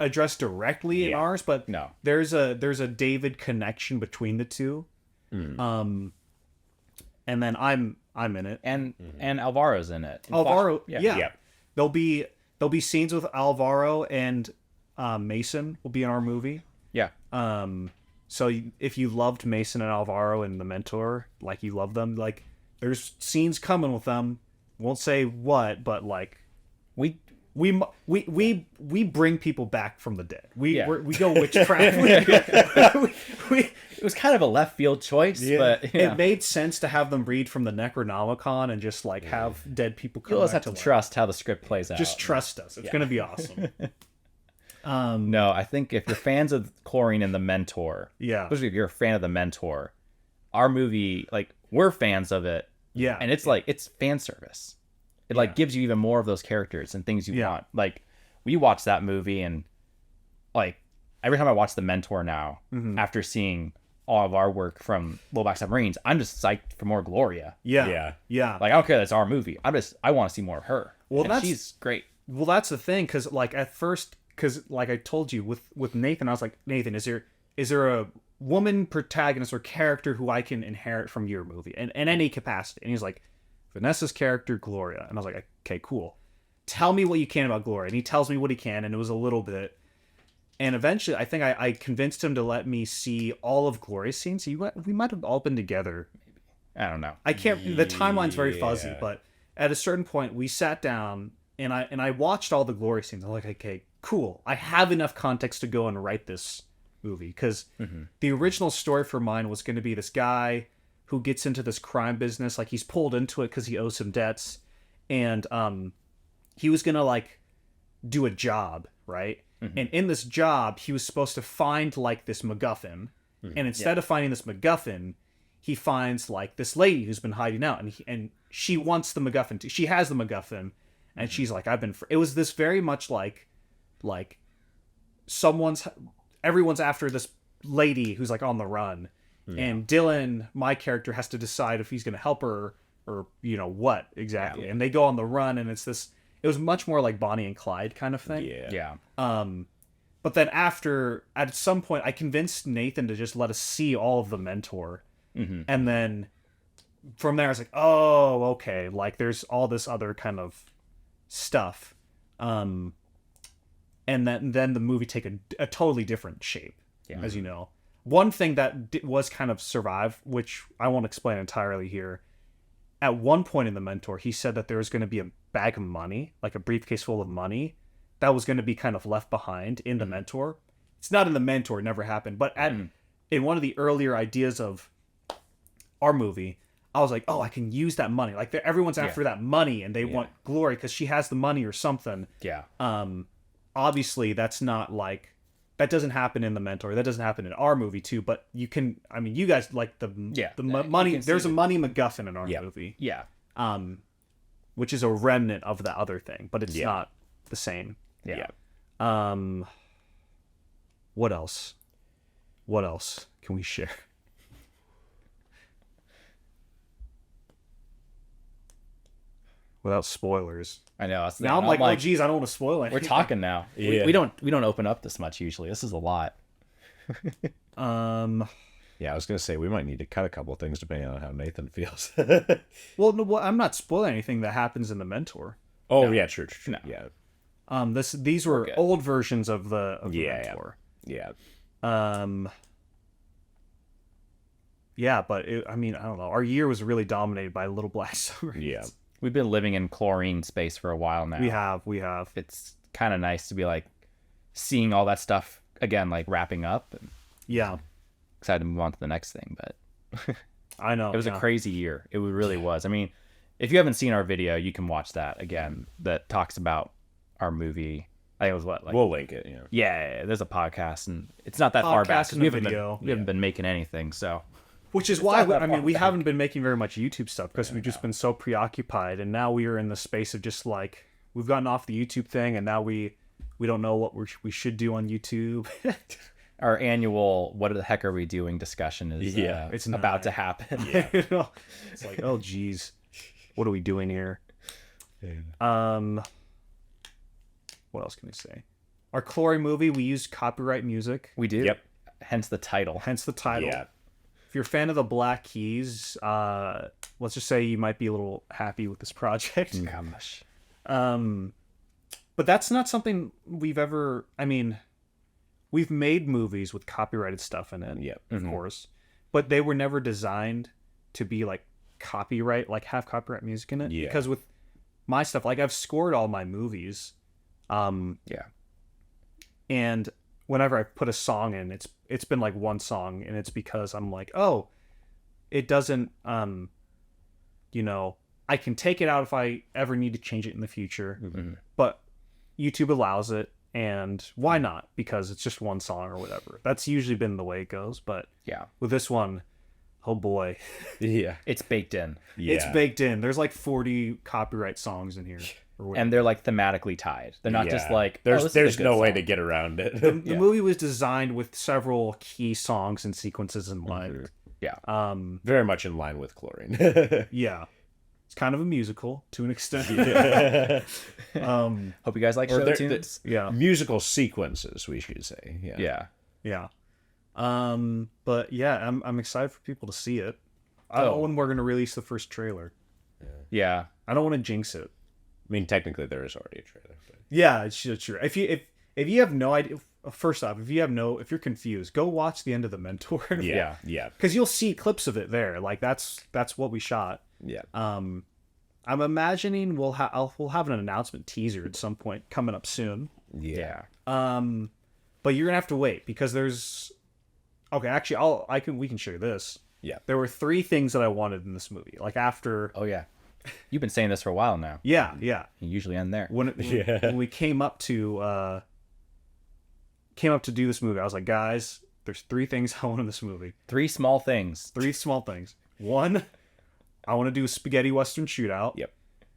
addressed directly in ours, but
No.
there's a David connection between the two. And then I'm in it.
And Alvaro's in it.
Alvaro,
Yeah.
yeah.
Yep.
There'll be scenes with Alvaro and Mason will be in our movie.
Yeah.
So if you loved Mason and Alvaro and The Mentor, like you love them, like there's scenes coming with them. Won't say what, but like we bring people back from the dead. We go witchcraft.
It was kind of a left field choice, but
it made sense to have them read from the Necronomicon and just like have dead people come
you'll just
back
have to
life.
trust how the script plays out.
Just trust us. It's gonna be awesome.
No, I think if you're fans of Chlorine and The Mentor, especially if you're a fan of The Mentor, our movie, like, we're fans of it.
Yeah.
And it's like, it's fan service. It like gives you even more of those characters and things you want. Like, we watched that movie and like every time I watch The Mentor now, after seeing all of our work from Little Black Submarines, I'm just psyched for more Gloria.
Yeah.
Like, I don't care that's our movie. I want to see more of her.
Well,
and she's great.
Well, that's the thing, because like at first, because like I told you with Nathan, I was like, Nathan, is there a woman protagonist or character who I can inherit from your movie in any capacity? And he's like, Vanessa's character, Gloria. And I was like, okay, cool. Tell me what you can about Gloria. And he tells me what he can, and it was a little bit. And eventually, I think I convinced him to let me see all of Gloria's scenes. So we might have all been together.
I don't know.
I can't. The timeline's very fuzzy, but at a certain point, we sat down and I watched all the Gloria scenes. I'm like, okay, cool. I have enough context to go and write this movie, because the original story for mine was going to be this guy who gets into this crime business. Like, he's pulled into it because he owes some debts, and he was gonna like do a job, right? And in this job, he was supposed to find like this MacGuffin, and instead of finding this MacGuffin, he finds like this lady who's been hiding out, and she wants the MacGuffin too. She has the MacGuffin, and she's like, it was this very much like everyone's after this lady who's like on the run, and Dylan, my character, has to decide if he's gonna help her or what exactly. And they go on the run, and it was much more like Bonnie and Clyde kind of thing. But then at some point, I convinced Nathan to just let us see all of The Mentor. And then from there, I was like, oh, okay. Like, there's all this other kind of stuff. And then the movie take a totally different shape, as you know. One thing that was kind of survive, which I won't explain entirely here. At one point in The Mentor, he said that there was going to be a bag of money, like a briefcase full of money, that was going to be kind of left behind in the Mentor. It's not in the Mentor, it never happened. But in one of the earlier ideas of our movie, I was like, oh, I can use that money. Like everyone's after that money and they want Glory because she has the money or something.
Yeah.
Obviously, that's not like, that doesn't happen in the Mentor. That doesn't happen in our movie too. But you can, I mean, you guys like the money. There's a money MacGuffin in our movie.
Yeah.
Which is a remnant of the other thing, but it's not the same.
Yeah.
What else? What else can we share? Without spoilers.
I know.
Now I'm like, oh geez, I don't want to spoil anything.
We're talking now.
Yeah.
We don't open up this much usually. This is a lot.
Yeah, I was gonna say we might need to cut a couple of things depending on how Nathan feels.
Well, no, I'm not spoiling anything that happens in the Mentor.
Oh yeah, true.
No.
Yeah.
These were old versions of the Mentor.
Yeah.
Yeah, but I mean, I don't know. Our year was really dominated by Little Black Submarines.
Yeah.
We've been living in chlorine space for a while now.
We have.
It's kind of nice to be like seeing all that stuff again, like wrapping up. And
Yeah.
excited to move on to the next thing, but
I know.
it was a crazy year. It really was. I mean, if you haven't seen our video, you can watch that again. That talks about our movie. I think it was what, like,
We'll link it. Yeah.
yeah. There's a podcast, and it's not that far back
Podcast
because
and
we
a
haven't
video.
been, we haven't been making anything. So
Which is why, I mean, we haven't been making very much YouTube stuff because we've just been so preoccupied. And now we are in the space of just like, we've gotten off the YouTube thing and now we don't know what we should do on YouTube.
our annual "What the heck are we doing?" discussion is
it's
about to happen.
You know? It's like, oh geez, what are we doing here? What else can we say? Our Clory movie, we used copyright music,
We do.
Yep.
Hence the title.
hence the title.
Yeah.
If you're a fan of the Black Keys, let's just say you might be a little happy with this project.
Gosh.
But that's not something we've ever. I mean, we've made movies with copyrighted stuff in it,
Yep.
of course, but they were never designed to be like copyright, like have copyright music in it.
Yeah.
Because with my stuff, like I've scored all my movies,
Yeah.
and whenever I put a song in, it's been like one song, and it's because I'm like, oh, it doesn't, you know, I can take it out if I ever need to change it in the future, but YouTube allows it, and why not? Because it's just one song or whatever. That's usually been the way it goes, but
Yeah.
with this one, oh boy,
Yeah.
It's baked in.
Yeah.
it's baked in. There's like 40 copyright songs in here. Or whatever.
And they're like thematically tied. They're not just like
there's
oh, this is a
there's
good
no way
song.
to get around it.
The movie was designed with several key songs and sequences in mind.
Yeah.
Very much in line with Chlorine.
Yeah. It's kind of a musical to an extent.
Hope you guys like show tunes.
Yeah.
Musical sequences, we should say. Yeah.
Yeah.
Yeah. But yeah, I'm excited for people to see it. I don't know when we're gonna release the first trailer.
Yeah.
I don't want to jinx it.
I mean, technically, there is already a trailer. But...
Yeah, it's true. If you have no idea, first off, if you're confused, go watch the end of The Mentor.
Yeah. Yeah.
Because you'll see clips of it there. Like that's what we shot.
Yeah.
I'm imagining we'll have an announcement teaser at some point coming up soon.
Yeah.
But you're gonna have to wait because there's. Okay, actually, we can share this.
Yeah.
There were 3 things that I wanted in this movie. Like after.
Oh yeah. You've been saying this for a while now.
Yeah.
You usually end there.
When we came up to do this movie, I was like, guys, there's 3 things I want in this movie.
3 small things.
3 small things. 1, I want to do a spaghetti western shootout.
Yep.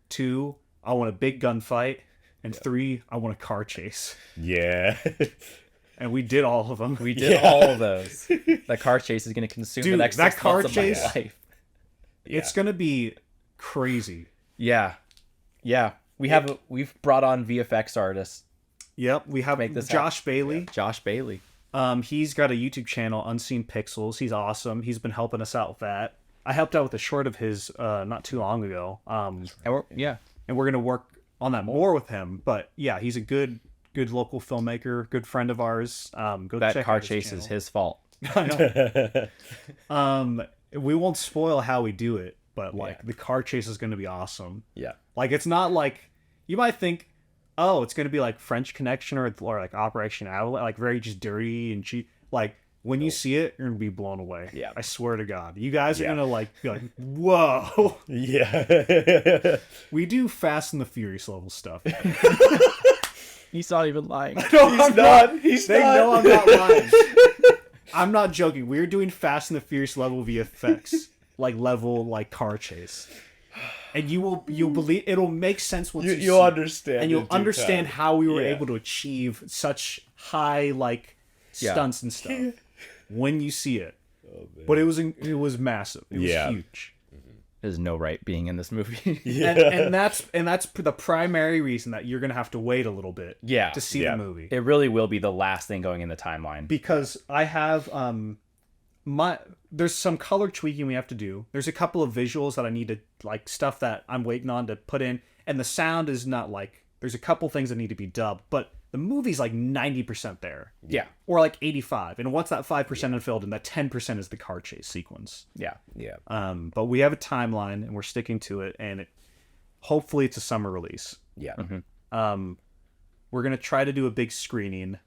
2, I want a big gunfight. And 3, I want a car chase.
Yeah.
And we did all of them.
We did all of those. That car chase is going to consume
Dude,
the next
that
6
car
months of my
chase-
life.
It's going to be crazy.
Yeah. Yeah. We've brought on VFX artists.
Yep, we have
Make this
Josh Bailey.
Josh Bailey.
He's got a YouTube channel, Unseen Pixels. He's awesome. He's been helping us out with that. I helped out with a short of his not too long ago.
And
we're gonna work on that more with him. But yeah, he's a good local filmmaker, good friend of ours. Go
that
check
car
out his
chase
channel.
is his fault.
I know. We won't spoil how we do it, but like the car chase is gonna be awesome.
Yeah.
Like it's not like you might think oh, it's gonna be like French Connection or like Operation Outlet, like very just dirty and cheap. Like when you see it, you're gonna be blown away.
Yeah.
I swear to God, you guys are
Yeah.
gonna like be like, whoa.
Yeah.
We do Fast and the Furious level stuff.
He's not even lying.
He's not. He's
They
not.
know I'm not lying. I'm not joking. We're doing Fast and the Furious level VFX, like level like car chase, and you'll believe it'll make sense once
You'll
see.
understand,
and you'll
in due
understand
time.
how we were
Yeah.
able to achieve such high like stunts and stuff when you see it. But it was massive. It was
Yeah.
huge.
There's no right being in this movie.
And that's the primary reason that you're gonna have to wait a little bit
Yeah.
to see
Yeah.
the movie.
It really will be the last thing going in the timeline.
Because I have there's some color tweaking we have to do. There's a couple of visuals that I need to like stuff that I'm waiting on to put in, and the sound is not like there's a couple things that need to be dubbed, but the movie's like 90% there.
Yeah.
Or like 85. And once that 5% is filled in, that 10% is the car chase sequence.
Yeah.
Yeah.
But we have a timeline and we're sticking to it, and hopefully it's a summer release.
Yeah.
We're gonna try to do a big screening.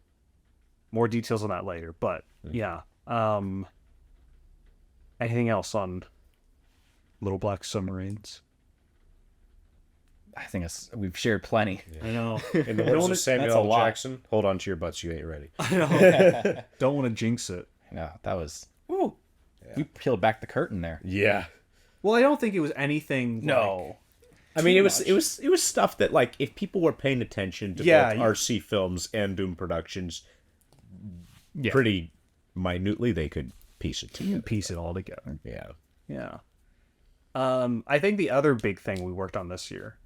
More details on that later, but yeah. Anything else on Little Black Submarines?
I think we've shared pleny.
I know.
In the words of Samuel
that's a
L.
lot.
Jackson, hold on to your butts, you ain't ready.
I know. Don't want to jinx it.
No, that was. Ooh. You peeled back the curtain there.
Yeah.
Well, I don't think it was anything.
No.
I mean, it was stuff that, like, if people were paying attention to both RC films and Doom Productions pretty minutely, they could piece it together.
Piece it all together.
Yeah.
Yeah. I think the other big thing we worked on this year,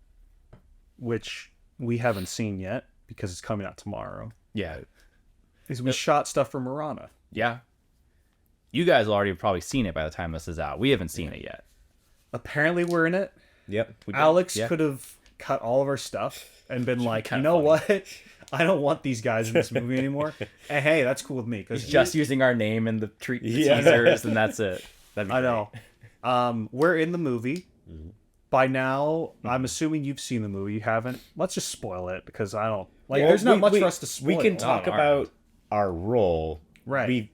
which we haven't seen yet because it's coming out tomorrow,
Yeah.
is we shot stuff for Marana.
Yeah. You guys will already have probably seen it by the time this is out. We haven't seen it yet.
Apparently, we're in it.
Yep.
Alex
Yeah.
could have cut all of our stuff and been like, you
kinda
know
funny.
what? I don't want these guys in this movie anymore. And hey, that's cool with me because
Just using our name in the
Yeah.
teasers, and that's it. That'd be
I
great.
know. We're in the movie. By now, I'm assuming you've seen the movie. You haven't? Let's just spoil it because I don't like. There's not much for us to spoil.
We can talk
all
about our role,
Right.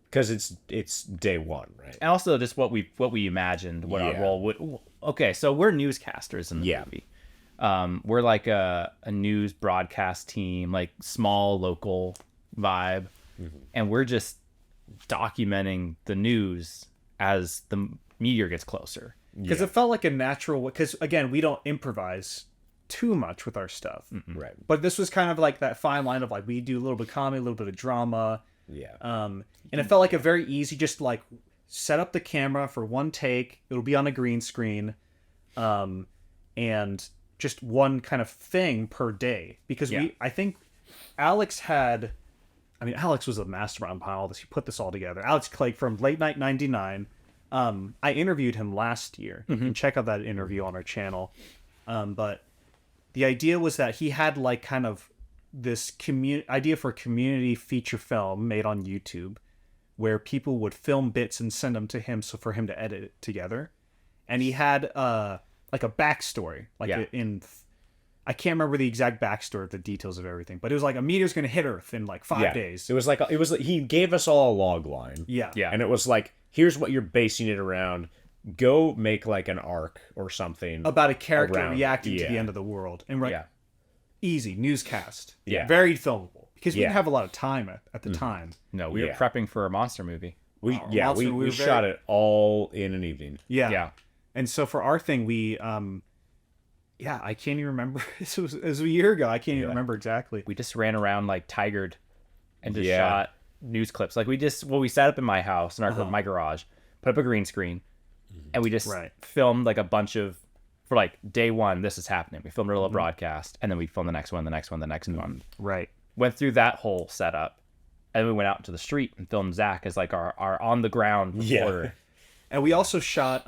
Because it's day one, right?
And also just what we imagined what our
Yeah.
role would. Okay, so we're newscasters in the
Yeah.
movie. We're like a news broadcast team, like small local vibe, and we're just documenting the news as the meteor gets closer.
Because it felt like a natural. Because again, we don't improvise too much with our stuff.
Right.
But this was kind of like that fine line of like we do a little bit of comedy, a little bit of drama.
Yeah.
And it felt like a very easy, just like set up the camera for one take. It'll be on a green screen, and just one kind of thing per day. Because I think Alex was a mastermind behind all this. He put this all together. Alex Clegg from Late Night 99. I interviewed him last year. You can check out that interview on our channel. But the idea was that he had like kind of this idea for a community feature film made on YouTube where people would film bits and send them to him for him to edit it together. And he had like a backstory, like I can't remember the exact backstory of the details of everything, but it was like a meteor's going to hit Earth in like 5 days.
It was like he gave us all a log line.
Yeah.
And it was like, here's what you're basing it around. Go make like an arc or something
About a character
around-
reacting to
yeah.
the end of the world. And right,
Yeah.
easy newscast.
Yeah.
Very filmable because we
Yeah.
didn't have a lot of time at the time.
No, we were
Yeah.
prepping for a monster movie.
We
Monster, we were
shot
very-
it all in an evening.
Yeah.
Yeah.
And so for our thing, we I can't even remember. It was a year ago. I can't even remember exactly.
We just ran around like tigered and just
Yeah.
shot news clips. Like we sat up in my house in my garage, put up a green screen, and we just filmed like a bunch of, for like day one, this is happening. We filmed a little broadcast, and then we filmed the next one, the next one, the next one.
Right.
Went through that whole setup, and we went out into the street and filmed Zach as like our on the ground reporter.
And we also shot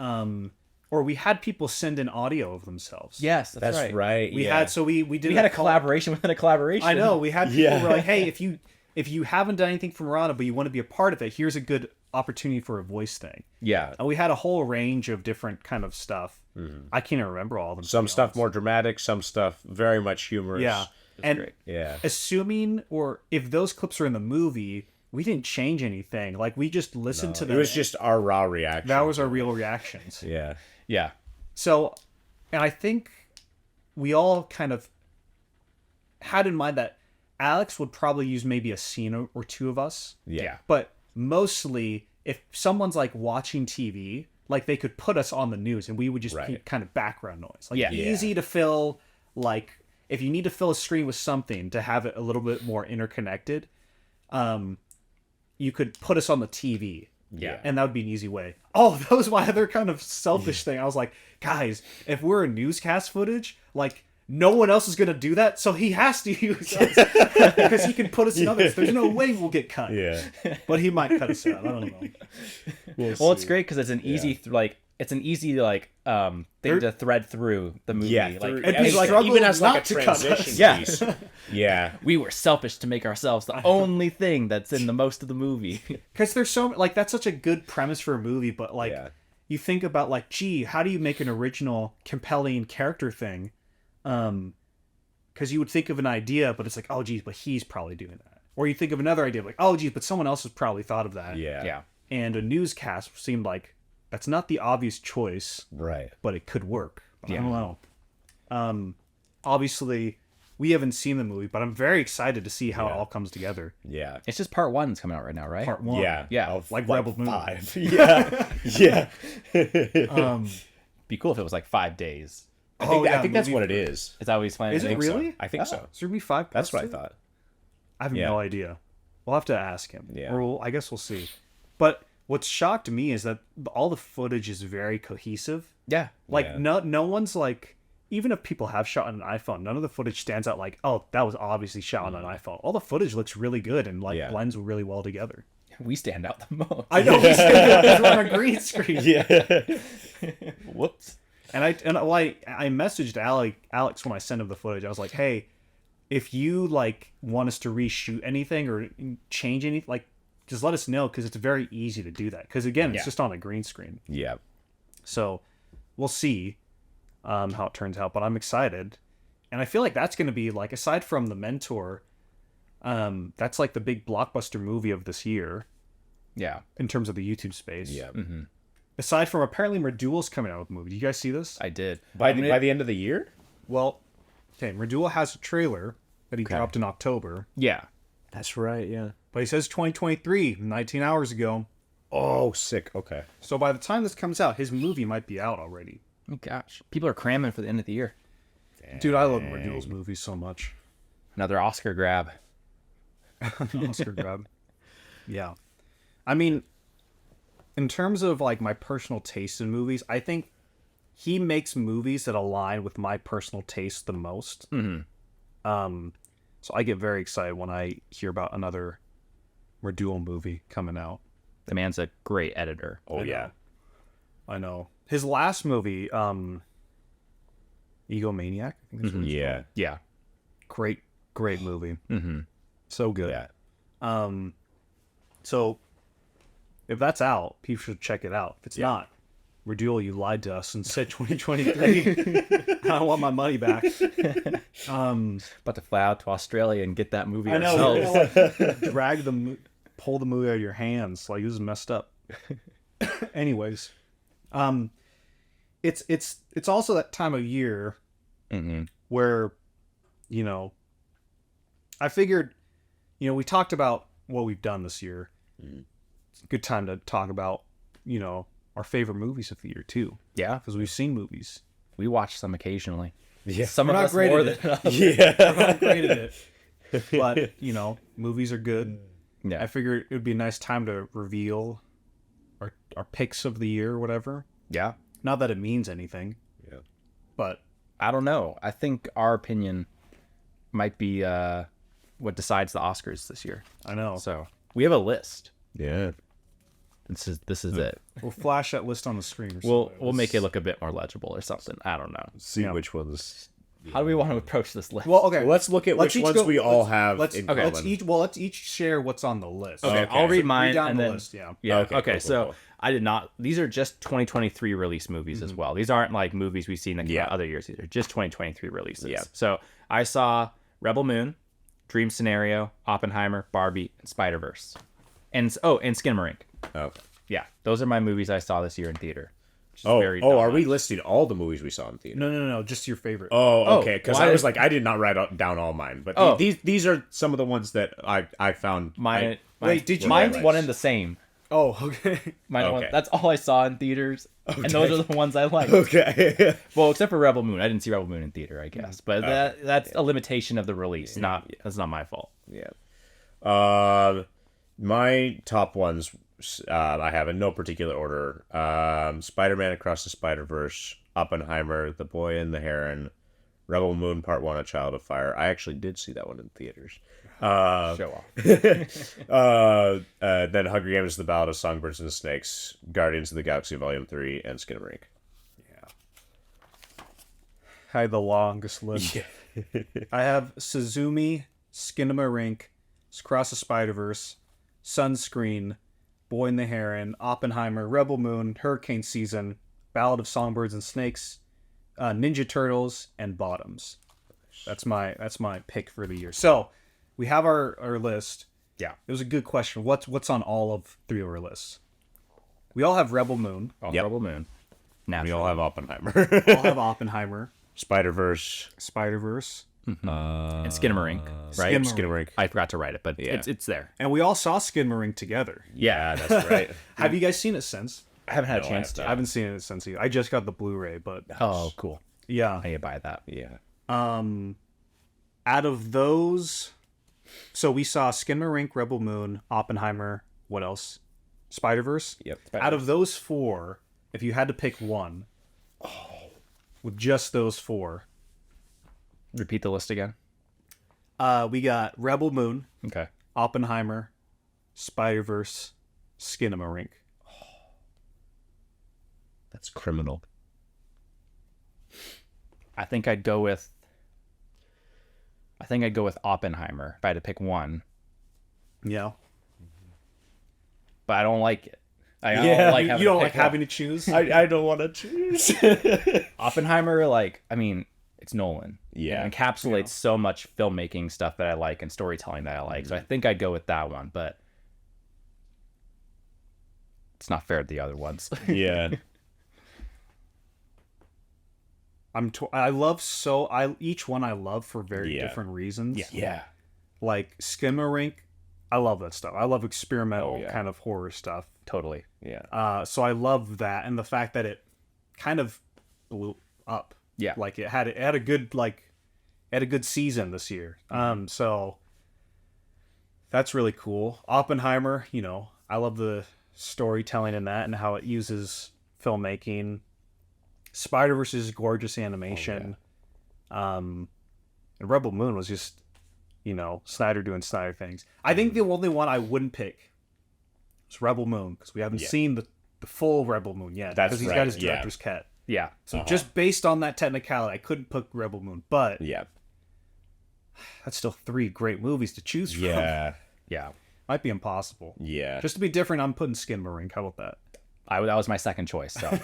or we had people send in audio of themselves.
Yes,
That's right.
We
yeah.
had we did
We had a collaboration within a collaboration.
I know. We had people who were like, hey, if you haven't done anything for Marana, but you want to be a part of it, here's a good opportunity for a voice thing.
Yeah.
And we had a whole range of different kind of stuff. I can't even remember all of them.
Some stuff more dramatic, some stuff very much humorous.
Yeah. And
great.
Yeah.
assuming, or if those clips are in the movie, we didn't change anything. Like, we just listened to
It
them.
was just our raw reaction.
That was our real reactions.
Yeah.
Yeah.
So, and I think we all kind of had in mind that Alex would probably use maybe a scene or two of us.
Yeah.
But mostly, if someone's like watching TV, like they could put us on the news and we would just be kind of background noise. Like easy to fill, like if you need to fill a screen with something to have it a little bit more interconnected, you could put us on the TV.
Yeah.
And that would be an easy way. Oh, that was my other kind of selfish thing. I was like, guys, if we're a newscast footage, like no one else is going to do that. So he has to use us because he can put us in others. There's no way we'll get cut.
Yeah.
But he might cut us out. I don't know.
Well, it's great because it's an easy thing to thread through the movie.
Yeah.
Like,
And people
like,
struggle
even as like a
not to cut us.
transition
Yeah.
piece. Yeah.
we were selfish to make ourselves the only thing that's in the most of the movie.
Because there's so, like, that's such a good premise for a movie. But, like, you think about, like, gee, how do you make an original, compelling character thing? Because you would think of an idea, but it's like, oh, geez, but he's probably doing that. Or you think of another idea, like, oh, geez, but someone else has probably thought of that.
Yeah.
Yeah.
And a newscast seemed like that's not the obvious choice,
Right.
but it could work. I don't know. Obviously, we haven't seen the movie, but I'm very excited to see how it all comes together.
Yeah.
It's just part 1's coming out right now, right?
Part one.
Yeah.
Yeah.
Of,
Like Rebel Moon.
5. Yeah. Yeah.
Be cool if it was like 5 days.
I think that's what it is.
Is that what he's planning?
Is
to
it
do?
really?
I think so.
So there'd be 5 parts
That's what I
to it?
thought.
I have
Yeah.
no idea. We'll have to ask him.
Yeah.
Or I guess we'll see. But what's shocked me is that all the footage is very cohesive.
Yeah.
Like
Yeah.
no one's like, even if people have shot on an iPhone, none of the footage stands out like, oh, that was obviously shot on an iPhone. All the footage looks really good and like blends really well together.
We stand out the most.
I know we stand out because we're on a green screen.
Yeah.
Whoops.
And I messaged Alex when I sent him the footage. I was like, hey, if you like want us to reshoot anything or change anything, like just let us know because it's very easy to do that. Because again, it's just on a green screen.
Yeah.
So we'll see how it turns out. But I'm excited, and I feel like that's going to be like, aside from The Mentor, that's like the big blockbuster movie of this year
Yeah.
in terms of the YouTube space.
Yeah.
Aside from apparently Merduel's coming out with a movie. Do you guys see this?
I did.
By the end of the year?
Well, okay, Merduel has a trailer that he dropped in October,
Yeah.
That's right, yeah.
but he says 2023, 19 hours ago.
Oh, sick. Okay.
So by the time this comes out, his movie might be out already.
Oh, gosh. People are cramming for the end of the year.
Dude, I love Merduel's movies so much.
Another Oscar grab.
Oscar grab. Yeah. I mean, in terms of like my personal taste in movies, I think he makes movies that align with my personal taste the most. So I get very excited when I hear about another Merduel movie coming out.
The man's a great editor.
Oh, yeah.
I know. His last movie, Egomaniac, I think that's what it's
Yeah.
Yeah.
called. Great movie. So good.
Yeah.
So if that's out, people should check it out. If it's not, Merduel, you lied to us and said 2023. I want my money back.
About to fly out to Australia and get that movie
I know.
ourselves.
Pull the movie out of your hands. Like, this is messed up. Anyways, it's also that time of year where, you know, I figured, you know, we talked about what we've done this year. It's a good time to talk about, you know, our favorite movies of the year too,
Yeah.
because we've seen movies.
We watch some occasionally.
Yeah.
Some
We're
of
not
us
great
more
at
than
it.
others.
Yeah.
I'm not great at it, but you know, movies are good.
Yeah.
I figured it would be a nice time to reveal our picks of the year or whatever.
Yeah.
Not that it means anything,
Yeah.
but
I don't know. I think our opinion might be what decides the Oscars this year.
I know.
So we have a list.
Yeah.
This is it.
We'll flash that list on the screen. Or
We'll
something.
make it look a bit more legible or something. I don't know.
See which ones.
How do we want to approach this list?
Well, okay.
Well, let's look at which
each
ones
go-
we all
let's-
have
Let's
in
let's
common.
each share what's on the list.
Okay,
Okay.
I'll read
So
mine
read down
and
the
then
list. Yeah.
yeah.
Okay,
Okay,
cool,
so
cool.
I did not. These are just 2023 release movies as well. These aren't like movies we've seen in
Yeah.
other years. These are just 2023 releases.
Yeah.
So I saw Rebel Moon, Dream Scenario, Oppenheimer, Barbie, and Spider-Verse. And Skinamarink.
Okay.
Yeah, those are my movies I saw this year in theater.
Are we listing all the movies we saw in theater?
No, just your favorite.
Oh, okay. Because
why
I was
did-
like, I did not write down all mine, but
Oh.
these are some of the ones that I found.
Mine,
Wait, did you
mine's
write
one
this?
and the same.
Oh, okay.
One,
Okay.
that's all I saw in theaters, and those are the ones I liked.
Okay.
Well, except for Rebel Moon, I didn't see Rebel Moon in theater, I guess, but that's a limitation of the release. That's not my fault.
Yeah. My top ones, I have in no particular order. Spider-Man Across the Spider-Verse, Oppenheimer, The Boy and the Heron, Rebel Moon Part 1, A Child of Fire. I actually did see that one in theaters.
Show off.
Then Hunger Games, The Ballad of Songbirds and Snakes, Guardians of the Galaxy Volume 3, and Skinamarink.
I had the longest list. I have Suzumi, Skinamarink, Across the Spider-Verse, Sunscreen, Boy and the Heron, Oppenheimer, Rebel Moon, Hurricane Season, Ballad of Songbirds and Snakes, Ninja Turtles, and Bottoms. That's my pick for the year. So we have our list.
Yeah.
It was a good question. What's on all of three of our lists? We all have Rebel Moon.
Yep.
Rebel Moon.
We
Naturally.
all have Oppenheimer.
We all have Oppenheimer,
Spider-Verse.
Spider-Verse,
and Skinamarink, right?
Skinamarink.
I forgot to write it, but
Yeah.
it's there.
and we all saw Skinamarink together.
Yeah,
That's right.
Have you guys seen it since?
I haven't had a
No,
chance
I
to.
I haven't seen it since either. I just got the Blu-ray, but
Oh, cool.
yeah.
I need to buy that.
Yeah.
Out of those, so we saw Skinamarink, Rebel Moon, Oppenheimer. What else? Spider-Verse.
Yep.
Out of those four, if you had to pick one, with just those four,
Repeat the list again.
we got Rebel Moon,
Okay.
Oppenheimer, Spider-Verse, Skinamarink.
That's criminal.
I think I'd go with Oppenheimer if I had to pick one,
Yeah.
but I don't like it. I
Yeah,
don't like
You don't
to
like
pick one.
having to choose?
I don't want to choose.
Oppenheimer, it's Nolan.
Yeah.
It encapsulates so much filmmaking stuff that I like and storytelling that I like. So I think I'd go with that one, but it's not fair to the other ones.
Yeah.
Each one I love for very
Yeah.
different reasons.
Yeah.
Like Skinamarink, I love that stuff. I love experimental
Oh, yeah.
kind of horror stuff.
Totally.
Yeah.
So I love that, and the fact that it kind of blew up.
Yeah.
Like it had a good season this year. So that's really cool. Oppenheimer, I love the storytelling in that and how it uses filmmaking. Spider-Verse is gorgeous animation. And Rebel Moon was just, Snyder doing Snyder things. I think the only one I wouldn't pick is Rebel Moon, because we haven't seen the full Rebel Moon yet.
That's
because he's
right,
got his
yeah.
director's cut.
Yeah.
So just based on that technicality, I couldn't pick Rebel Moon, but
Yeah.
that's still three great movies to choose from.
Yeah.
Yeah.
Might be impossible.
Yeah.
Just to be different, I'm putting Skinamarink. How about that?
That was my second choice. So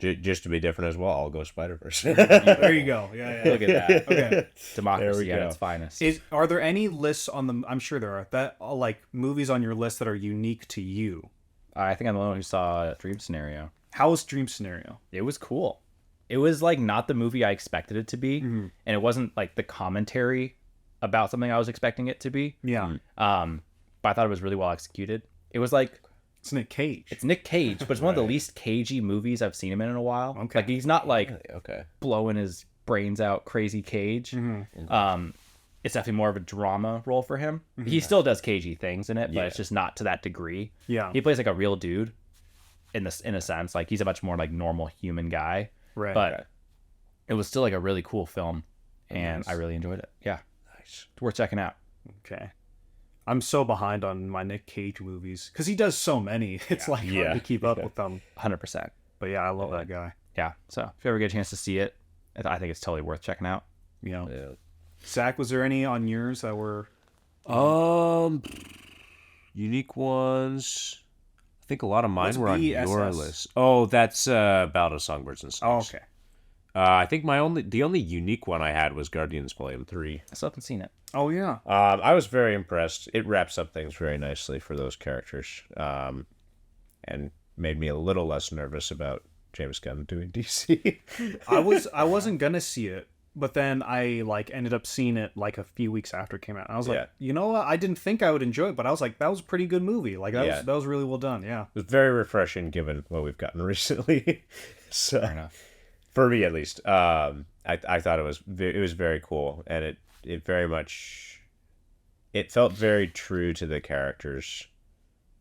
Just to be different as well, I'll go Spider-Verse.
There you go. Yeah.
look at that.
Okay.
Democracy
There we
at
go.
its finest.
Are there any lists on the? I'm sure there are. That like movies on your list that are unique to you.
I think I'm the one who saw Dream Scenario.
How was Dream Scenario?
It was cool. It was not the movie I expected it to be, and it wasn't the commentary about something I was expecting it to be.
Yeah.
But I thought it was really well executed. It was
It's Nick Cage.
it's Nick Cage, but it's one of the least cagey movies I've seen him in a while.
Okay.
He's not
Okay.
blowing his brains out crazy Cage. It's definitely more of a drama role for him. He still does cagey things in it, but it's just not to that degree.
Yeah.
He plays a real dude in a sense. He's a much more normal human guy.
Right.
But it was still a really cool film, and I really enjoyed it. Yeah.
Nice.
It's worth checking out.
Okay. I'm so behind on my Nick Cage movies because he does so many. It's hard to keep up with them.
100%.
But yeah, I love that guy.
Yeah. So if you ever get a chance to see it, I think it's totally worth checking out.
Yeah.
Yeah.
Zach, was there any on yours that were?
Unique ones. I think a lot of mine
What's
were on your
BSS?
list. Oh, that's Ballad of Songbirds and Snakes.
Oh, okay.
I think the only unique one I had was Guardians Volume 3.
I still haven't seen it.
Oh yeah.
I was very impressed. It wraps up things very nicely for those characters, and made me a little less nervous about James Gunn doing DC.
I wasn't gonna see it, but then I like ended up seeing it like a few weeks after it came out. And I was like,
Yeah.
you know what? I didn't think I would enjoy it, but I was like, that was a pretty good movie. Like that was really well done. Yeah.
It was very refreshing given what we've gotten recently. So,
Fair enough.
for me at least, I thought it was very cool, and it very much it felt very true to the characters,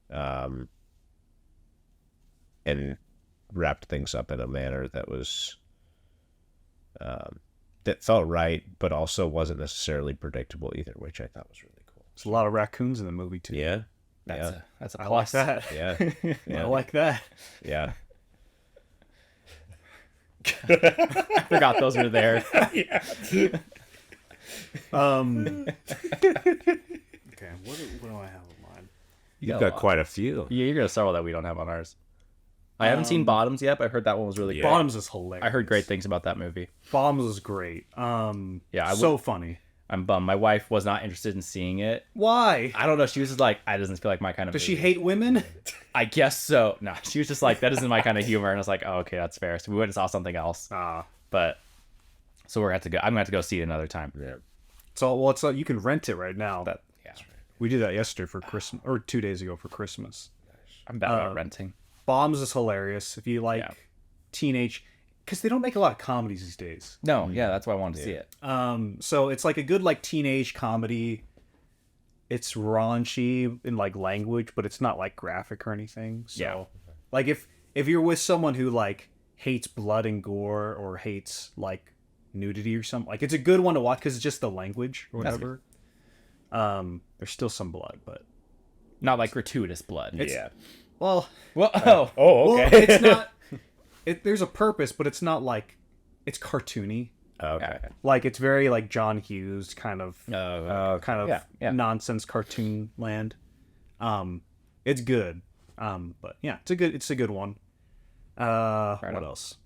and wrapped things up in a manner that was that felt right, but also wasn't necessarily predictable either, which I thought was really cool.
There's a lot of raccoons in the movie too.
Yeah,
That's a
I like
plus.
that.
yeah,
I like that.
yeah.
I forgot those were there.
Okay, what do I have on mine?
You've got quite a few.
Yeah, you're gonna start with that we don't have on ours. I haven't seen Bottoms yet, but I heard that one was really good.
Bottoms is hilarious.
I heard great things about that movie.
Bottoms is great.
Yeah,
so funny.
I'm bummed. My wife was not interested in seeing it.
Why?
I don't know. She was just like, I doesn't feel like my kind of
Does
movie.
she hate women?
I guess so. No, she was just like, that isn't my kind of humor. And I was like, oh, okay, that's fair. So we went and saw something else. But so we're gonna have to go. I'm gonna have to go see it another time.
Yeah.
It's you can rent it right now.
Yeah,
We did that yesterday for Christmas, or 2 days ago for Christmas.
I'm bad about renting.
Bombs is hilarious if you like teenage, because they don't make a lot of comedies these days.
No, yeah, that's why I wanted to see it.
So it's like a good like teenage comedy. It's raunchy in like language, but it's not like graphic or anything. So like if you're with someone who like hates blood and gore or hates like nudity or something, like it's a good one to watch because it's just the language or whatever. There's still some blood, but
Not like gratuitous blood.
Yeah.
well,
Well,
Oh,
well,
okay.
it's not. There's a purpose, but it's not like it's cartoony.
Okay.
Like it's very like John Hughes kind of
yeah.
nonsense cartoon land. It's good. But yeah, it's a good one. What else?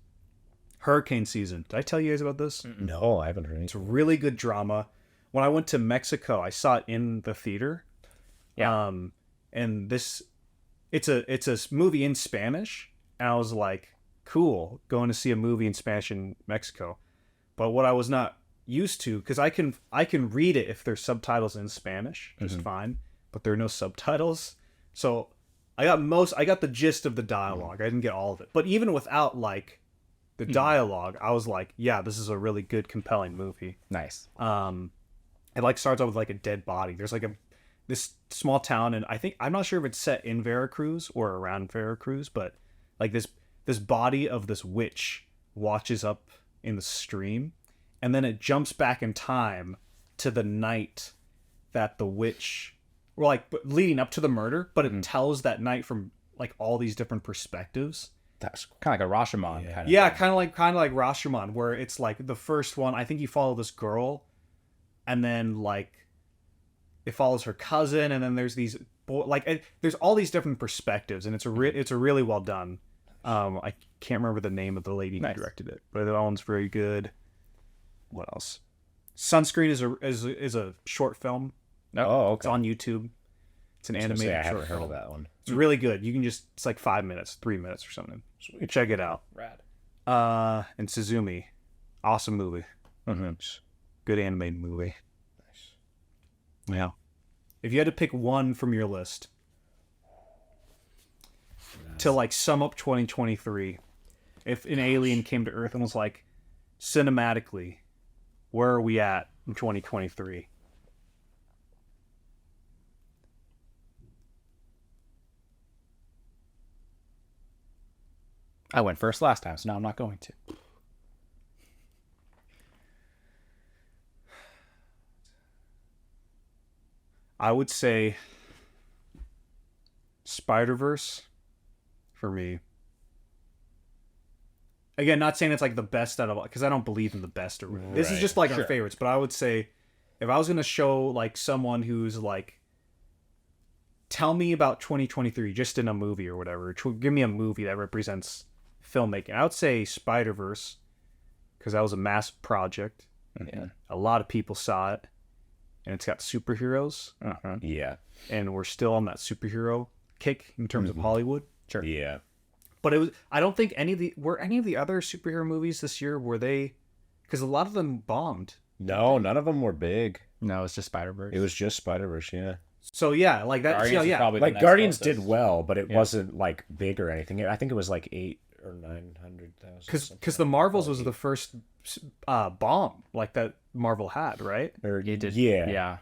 Hurricane season. Did I tell you guys about this?
No, I haven't heard
It's a really good drama. When I went to Mexico, I saw it in the theater.
Yeah.
And it's a movie in Spanish, and I was like, cool, going to see a movie in Spanish in Mexico. But what I was not used to, because I can read it if there's subtitles in Spanish, just fine, but there are no subtitles. So I got the gist of the dialogue. I didn't get all of it. But even without like the dialogue, I was like, yeah, this is a really good, compelling movie.
Nice.
It like starts off with like a dead body. There's like this small town, and I'm not sure if it's set in Veracruz or around Veracruz, but like this body of this witch washes up in the stream, and then it jumps back in time to the night that the witch, or like leading up to the murder, but it tells that night from like all these different perspectives.
That's kind of like a Rashomon kind of.
Yeah, kind of like Rashomon, where it's like the first one. I think you follow this girl, and then like it follows her cousin, and then there's these there's all these different perspectives, and it's a really well done. I can't remember the name of the lady who directed it, but that one's very good. What else? Sunscreen is a short film.
No.
Oh, okay.
It's on YouTube. It's an animated
I
short
haven't heard
film.
of that one.
It's really good. You can it's like 5 minutes, 3 minutes or something.
Sweet.
Check it out.
Rad.
And Suzumi, awesome movie. Good animated movie. Nice. Yeah. If you had to pick one from your list to like sum up 2023, if an alien came to Earth and was like, cinematically, where are we at in 2023?
I went first last time, so now I'm not going to.
I would say Spider-Verse for me. Again, not saying it's like the best out of all, because I don't believe in the best. This is just like our favorites, but I would say if I was going to show like someone who's like, tell me about 2023 just in a movie or whatever, give me a movie that represents filmmaking, I would say Spider-Verse, because that was a massive project.
Yeah.
A lot of people saw it, and it's got superheroes,
Yeah.
and we're still on that superhero kick in terms of Hollywood.
Sure.
Yeah.
But it was. I don't think any of the other superhero movies this year were they, because a lot of them bombed.
No, none of them were big.
No, it's just Spider-Verse.
It was just Spider-Verse, yeah.
So yeah, like that.
Guardians is
yeah,
probably the
Like
next
Guardians
closest.
did well, but it wasn't like big or anything. I think it was like 8 or 900,000.
because the Marvels was the first bomb like that Marvel had, right?
Or,
It did.
yeah.
Yeah.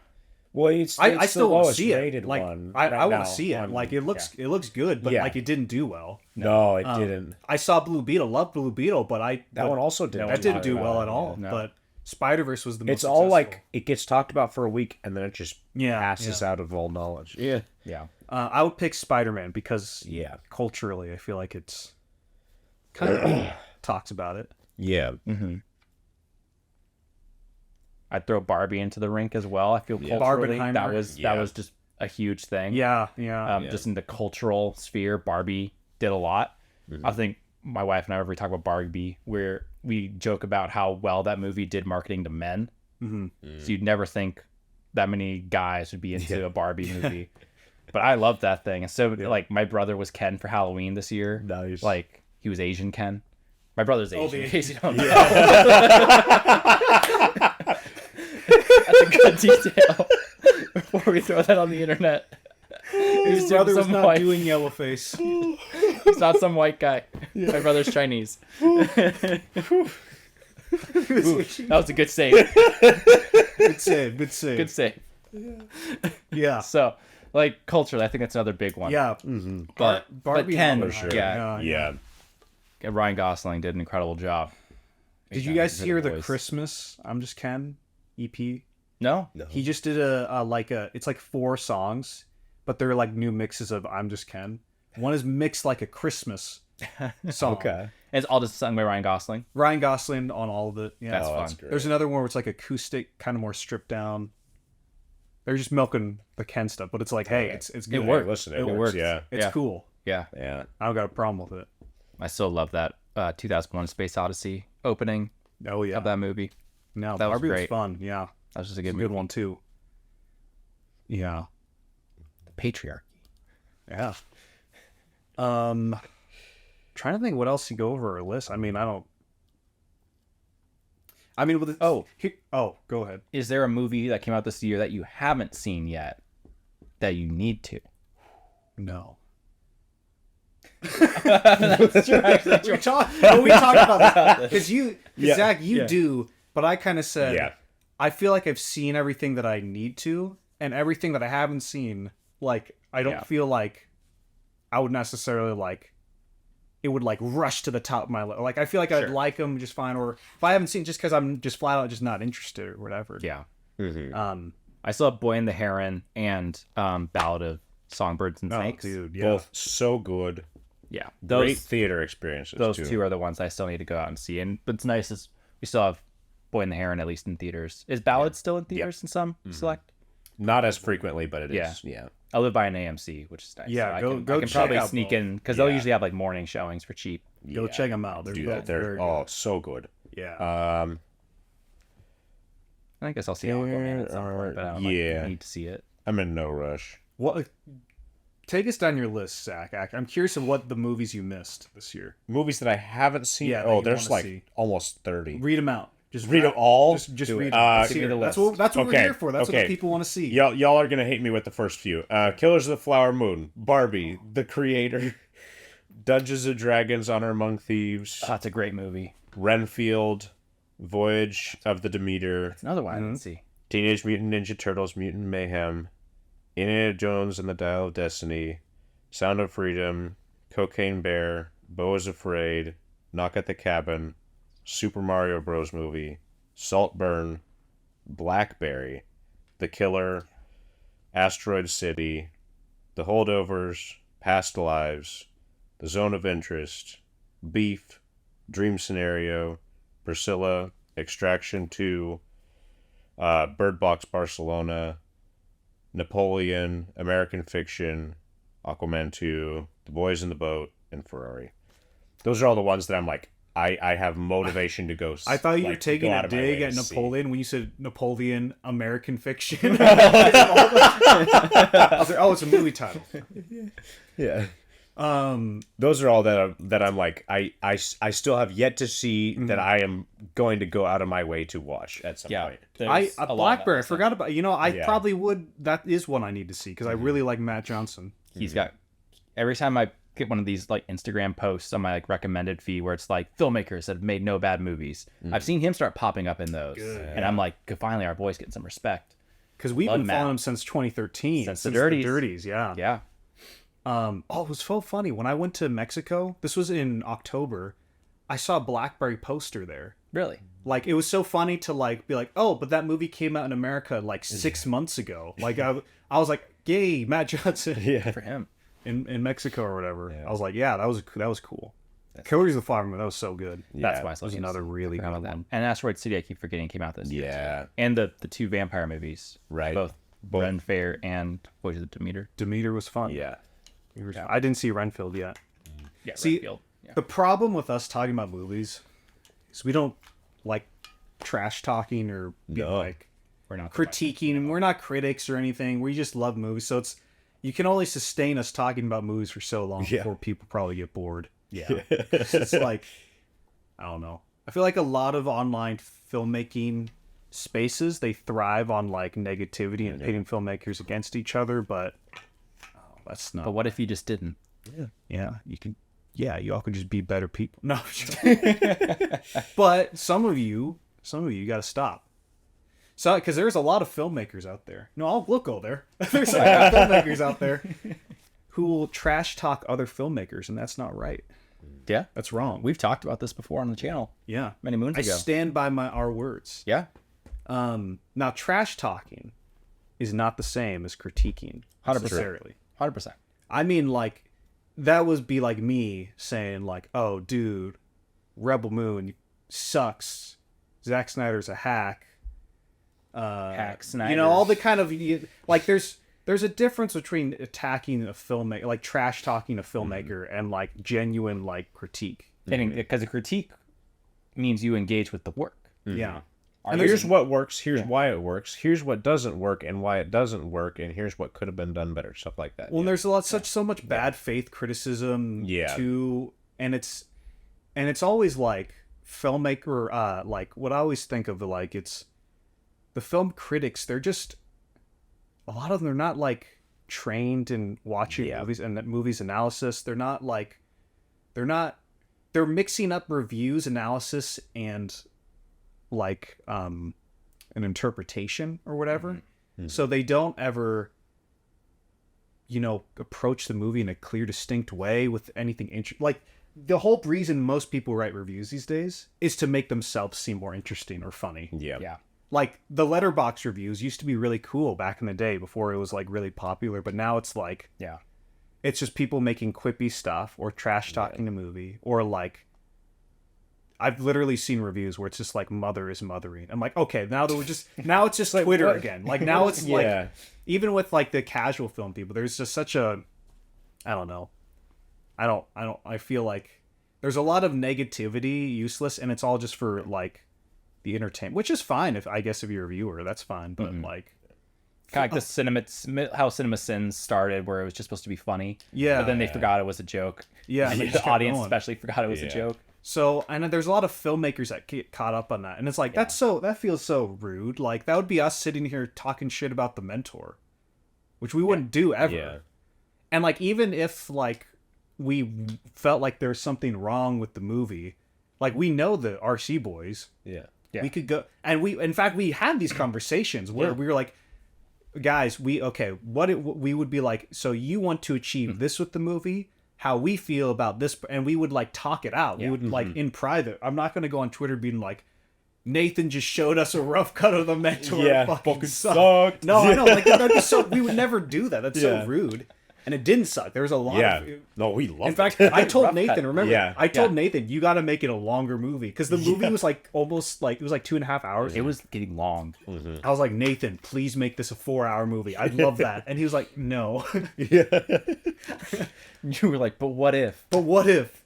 Well, it's
I
the
still want to
lowest
see it.
rated
Like
one.
I
right
want
now
to see it.
on-
Like it looks good, but
Yeah.
like it didn't do well.
No, it didn't.
I saw Blue Beetle, loved Blue Beetle, but
That one also didn't.
that didn't do well at all.
No.
But Spider-Verse was the most
It's all
successful.
like it gets talked about for a week and then it just
Yeah,
passes out of all knowledge. Yeah.
Yeah.
I would pick Spider-Man because
Yeah.
culturally I feel like it's kind of talks about it.
Yeah.
I'd throw Barbie into the rink as well. I feel culturally that
Barbenheimer.
was
Yeah.
just a huge thing.
Yeah.
Just in the cultural sphere, Barbie did a lot. I think my wife and I, whenever we talk about Barbie, where we joke about how well that movie did marketing to men. So you'd never think that many guys would be into a Barbie movie. But I loved that thing. And so, like, my brother was Ken for Halloween this year.
Nice.
Like, he was Asian Ken. My brother's Asian, in case you don't know. That's a good detail. Before we throw that on the internet.
His brother was not doing yellow face.
He's not some white guy. My brother's Chinese. That was a good save.
Good save. Good save.
Good save.
Yeah.
So, like, culturally, I think that's another big one.
Yeah.
But
Barbie
Ken,
and
sure.
yeah,
Yeah.
Ryan Gosling did an incredible job.
Did you guys hear the
voice.
Christmas I'm Just Ken EP?
No?
He just did it's like 4 songs, but they're like new mixes of I'm Just Ken. One is mixed like a Christmas song.
Okay.
And it's all just sung by Ryan Gosling.
Ryan Gosling on all of it. Yeah.
That's
Oh,
fun.
that's great.
There's another one where it's like acoustic, kind of more stripped down. They're just milking the Ken stuff, but it's like, hey, it's good.
It worked.
Listen, it,
It
works.
works.
Yeah.
It's
Yeah.
cool.
Yeah.
Yeah.
I don't got a problem with it.
I still love that 2001 Space Odyssey opening
Oh yeah.
of that movie.
No,
that was
Barbie was
great.
fun. Yeah,
That was just a
it's
good
a good
movie.
one too. Yeah.
The patriarchy.
Yeah. Trying to think what else to go over our list. I mean, with the, go ahead.
Is there a movie that came out this year that you haven't seen yet that you need to?
No.
That's true.
we talked about that because
Yeah.
Zach, you
Yeah.
do, but I kind of said,
Yeah.
I feel like I've seen everything that I need to, and everything that I haven't seen, like I don't
Yeah.
feel like I would necessarily like. It would like rush to the top of my list. Like I feel like I'd
Sure.
like them just fine, or if I haven't seen, just because I'm just flat out just not interested or whatever.
Yeah.
I
I still have Boy and the Heron and Ballad of Songbirds and Snakes.
dude, yeah.
Both so good.
Yeah.
Great
Those
theater experiences.
those
too.
two are the ones I still need to go out and see. And but it's nice is we still have Boy and the Heron at least in theaters. Is Ballad still in theaters in some select?
Not as frequently, but it is.
Yeah.
Yeah.
I live by an AMC, which is nice.
Yeah,
so
go-
I can,
go
I can
check
probably
out
sneak
both.
in because they'll
Yeah.
usually have like morning showings for cheap.
Go
Yeah.
check them out. They're
Do
both
that. They're
very
so good.
good. Yeah.
I guess I'll see Aquaman at some point, but I don't
Yeah.
need to see it.
I'm in no rush.
What? Take us down your list, Zach. I'm curious of what the movies you missed this year.
Movies that I haven't seen.
Yeah, that
Oh,
you
there's
wanna
like
see.
almost 30.
Read them out. Just
Read them all?
Just
Do
read
it.
them. Let's
Give me
hear
the
it.
list.
That's what we're
Okay,
here for. That's what
okay.
the people want to see.
Y'all are gonna hate me with the first few. Killers of the Flower Moon, Barbie, The Creator, Dungeons and Dragons: Honor Among Thieves,
Oh, that's a great movie.
Renfield, Voyage of the Demeter,
Another one I didn't see.
Teenage Mutant Ninja Turtles: Mutant Mayhem, Indiana Jones and the Dial of Destiny, Sound of Freedom, Cocaine Bear, Beau is Afraid, Knock at the Cabin, Super Mario Bros. Movie, Saltburn, Blackberry, The Killer, Asteroid City, The Holdovers, Past Lives, The Zone of Interest, Beef, Dream Scenario, Priscilla, Extraction 2, Bird Box Barcelona, Napoleon, American Fiction, Aquaman 2, The Boys in the Boat, and Ferrari. Those are all the ones that I'm like, I have motivation to go.
I thought you were
like,
taking
go
a
out of my way
dig
to
at
see.
Napoleon when you said Napoleon American fiction. I was like, oh, it's a movie title.
Yeah. Those are all that I'm like I still have yet to see that I am going to go out of my way to watch at some point.
there's a lot on that
Blackberry. I
list.
forgot about. I
Yeah.
probably would. That is one I need to see because I really like Matt Johnson.
He's got every time I get one of these like Instagram posts on my like recommended feed where it's like filmmakers that have made no bad movies. I've seen him start popping up in those, and I'm like, finally, our boy's getting some respect.
Because we've
Love
been
Matt.
following him since 2013.
Since the Dirties.
Dirties, yeah.
Yeah,
Oh, it was so funny. When I went to Mexico, this was in October, I saw a Blackberry poster there.
really.
Like, it was so funny to, like, be like, oh, but that movie came out in America, like, 6 months ago. Like, I was like, yay, Matt Johnson
Yeah.
For him.
in Mexico or whatever.
Yeah.
I was like, yeah, that was cool. Killers of the Flower Moon, that was so good.
That's
Yeah,
why I
That was
was
another really
forgot
good
about that.
one.
And Asteroid City, I keep forgetting, came out this year.
Yeah.
And the two vampire movies,
Right.
Both Ren Fair and Voice of the Demeter.
Demeter was fun.
Yeah.
I didn't see Renfield yet.
Yeah,
See,
Renfield. Yeah.
The problem with us talking about movies is we don't like trash talking or be
No.
like
We're not
critiquing, and we're not critics or anything. We just love movies. So you can only sustain us talking about movies for so long
Yeah.
before people probably get bored. Yeah. It's like, I don't know. I feel like a lot of online filmmaking spaces, they thrive on like negativity and pitting filmmakers against each other, but that's not.
But what if you just didn't?
Yeah, you can. Yeah, you all could just be better people. No, but some of you got to stop. So, because there's a lot of filmmakers out there. No, I'll go there. There's a lot of filmmakers out there who will trash talk other filmmakers, and that's not right.
Yeah.
That's wrong.
We've talked about this before on the channel
Yeah,
many moons
I
ago.
stand by our words.
Yeah.
Now, trash talking is not the same as critiquing
100%.
necessarily.
100%.
I mean, like, that would be like me saying, like, oh, dude, Rebel Moon sucks. Zack Snyder's a hack.
Hack
You know, all the
Snyders.
kind of, like, there's a difference between attacking a filmmaker, like, trash talking a filmmaker, and, like, genuine, like, critique.
Because a critique means you engage with the work.
Yeah.
And here's what works, here's why it works, here's what doesn't work and why it doesn't work, and here's what could have been done better, stuff like that.
Well, there's so much bad faith criticism too, and it's always like filmmaker, like what I always think of, like, it's the film critics, they're just, a lot of them are not like trained in watching movies and movies analysis. They're mixing up reviews, analysis, and like an interpretation or whatever. So they don't ever, approach the movie in a clear, distinct way with anything like, the whole reason most people write reviews these days is to make themselves seem more interesting or funny.
Yeah.
Like, the letterbox reviews used to be really cool back in the day before it was like really popular, but now it's like,
Yeah.
it's just people making quippy stuff or trash talking the movie, or like, I've literally seen reviews where it's just like, mother is mothering. I'm like, okay, now it's just like Twitter again. Like, now it's like, even with like the casual film people, there's just such a, I don't know. I feel like there's a lot of negativity, useless, and it's all just for like the entertainment, which is fine if you're a viewer, that's fine. But like,
Kind of like how Cinema Sins started, where it was just supposed to be funny.
Yeah.
But then they forgot it was a joke.
Yeah,
And
they
the
just kept
audience
going.
especially forgot it was a joke.
So, and then there's a lot of filmmakers that get caught up on that, and it's like, that feels so rude. Like, that would be us sitting here talking shit about The Mentor, which we wouldn't do ever.
Yeah.
And like, even if like we felt like there's something wrong with the movie, like, we know the RC boys.
Yeah.
We could go, and in fact, we had these conversations where we were like, guys, we would be like, so you want to achieve this with the movie, how we feel about this, and we would like talk it out. We would like, in private. I'm not going to go on Twitter being like, Nathan just showed us a rough cut of The Mentor.
Yeah,
It fucking
fucking
sucked.
sucked.
No, I know, like, that'd be so, we would never do that. That's so rude. And it didn't suck. There was a lot
Yeah.
of,
No, we love
in fact, I told Nathan, remember?
Yeah.
I told Nathan, you got to make it a longer movie, because the movie was like almost like, it was like 2.5 hours.
It was getting long.
I was like, Nathan, please make this a 4-hour movie. I'd love that. And he was like, no.
You were like, but what if?
But what if?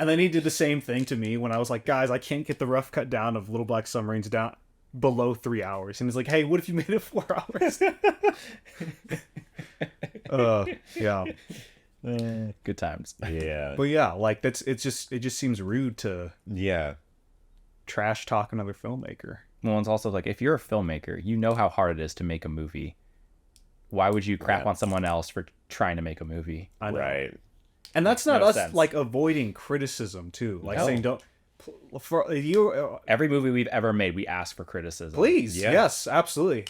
And then he did the same thing to me when I was like, guys, I can't get the rough cut down of Little Black Submarines down below 3 hours. And he's like, hey, what if you made it 4 hours? Yeah.
Good times.
Yeah.
But yeah, like it just seems rude to
Yeah.
trash talk another filmmaker.
Well, it's also like, if you're a filmmaker, you know how hard it is to make a movie. Why would you crap on someone else for trying to make a movie?
I know.
Right.
And that's not
No
us
sense.
like avoiding criticism too, like
No.
saying don't for you.
Every movie we've ever made, we ask for criticism.
Please,
Yeah.
yes, absolutely.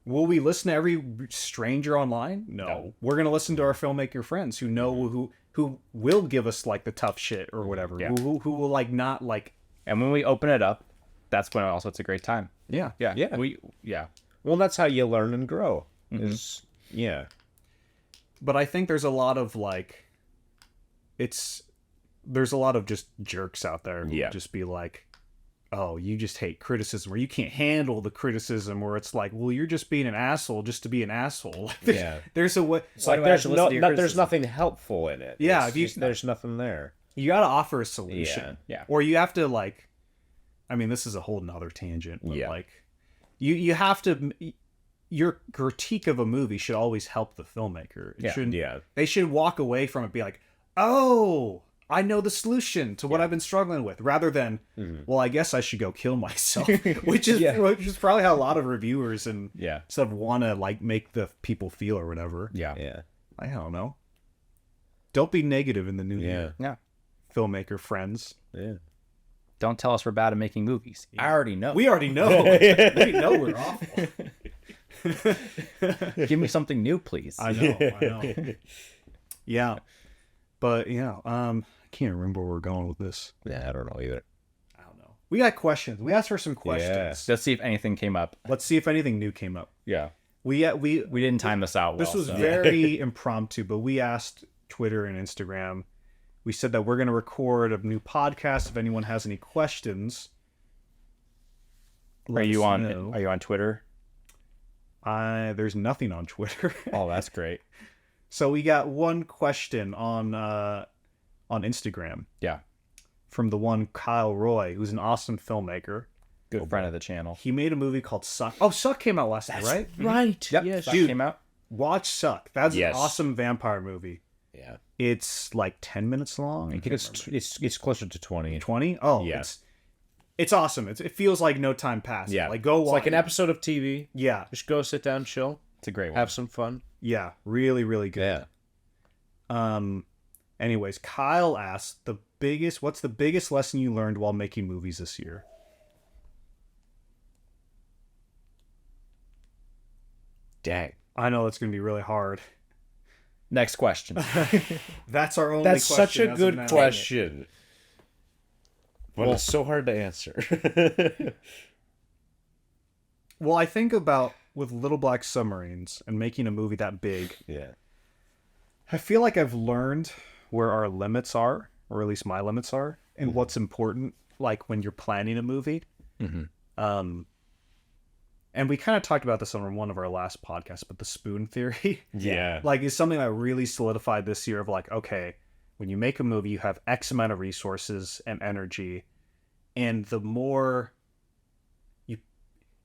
Will we listen to every stranger online? No. We're gonna listen to our filmmaker friends who know who will give us like the tough shit or whatever.
Yeah.
Who will like not like
And when we open it up, that's when also it's a great time.
yeah.
Yeah.
Yeah. Well, that's how you learn and grow. Yeah.
But I think there's a lot of like there's a lot of just jerks out there who
Yeah.
just be like, oh, you just hate criticism, or you can't handle the criticism, where it's like, well, you're just being an asshole just to be an assoul. Like,
Yeah.
there's a way.
It's like
do I have
there's
to listen to your
there's
criticism?
nothing helpful in it.
Yeah,
It's
if you-
just- there's nothing there.
You got to offer a solution.
Yeah.
Or you have to like, I mean, this is a whole nother tangent, but
Yeah.
like, you have to. Your critique of a movie should always help the filmmaker. It
Yeah.
shouldn't.
Yeah.
They should walk away from it, be like, oh, I know the solution to what I've been struggling with, rather than, well, I guess I should go kill myself, which is probably how a lot of reviewers and
Yeah.
stuff want to like make the people feel or whatever.
Yeah.
Yeah.
I don't know. Don't be negative in the new
Yeah.
year,
Yeah.
filmmaker friends.
Yeah.
Don't tell us we're bad at making movies. I already know.
We already know. We know we're awful.
Give me something new, please.
I know. Yeah, but yeah, I can't remember where we're going with this.
Yeah. I don't know either.
I don't know. We got questions. We asked her some questions.
Let's see if anything came up.
Let's see if anything new came up.
Yeah.
We
didn't time this out well.
this was
so.
very impromptu, but we asked Twitter and Instagram. We said that we're going to record a new podcast. If anyone has any questions,
Are
let
you
us
on?
know.
Are you on Twitter?
There's nothing on Twitter.
Oh, that's great.
So we got one question on Instagram
Yeah.
from the one Kyle Roy, who's an awesome filmmaker.
Good friend of the channel.
He made a movie called Suck. Oh, Suck came out last night, right?
Right.
Yep.
Yes.
That
Dude.
came out.
Watch Suck. That's
Yes.
an awesome vampire movie.
Yeah.
It's like 10 minutes long.
I think it's closer to 20.
20? Oh,
Yeah.
It's awesome. It feels like no time passed.
Yeah.
Like go
It's
watch.
like an episode of TV.
Yeah.
Just go sit down, chill,
It's a great one.
have some fun.
Yeah. Really, really good.
Yeah.
Anyways, Kyle asked what's the biggest lesson you learned while making movies this year?
Dang.
I know it's going to be really hard.
Next question.
That's our only
That's
question.
such a
as of
good
now.
question. But it's so hard to answer.
Well, I think about with Little Black Submarines and making a movie that big,
Yeah.
I feel like I've learned where our limits are, or at least my limits are, and what's important, like when you're planning a movie. And we kind of talked about this on one of our last podcasts, but the spoon theory,
Yeah.
like, is something that really solidified this year of like, okay, when you make a movie, you have X amount of resources and energy, and the more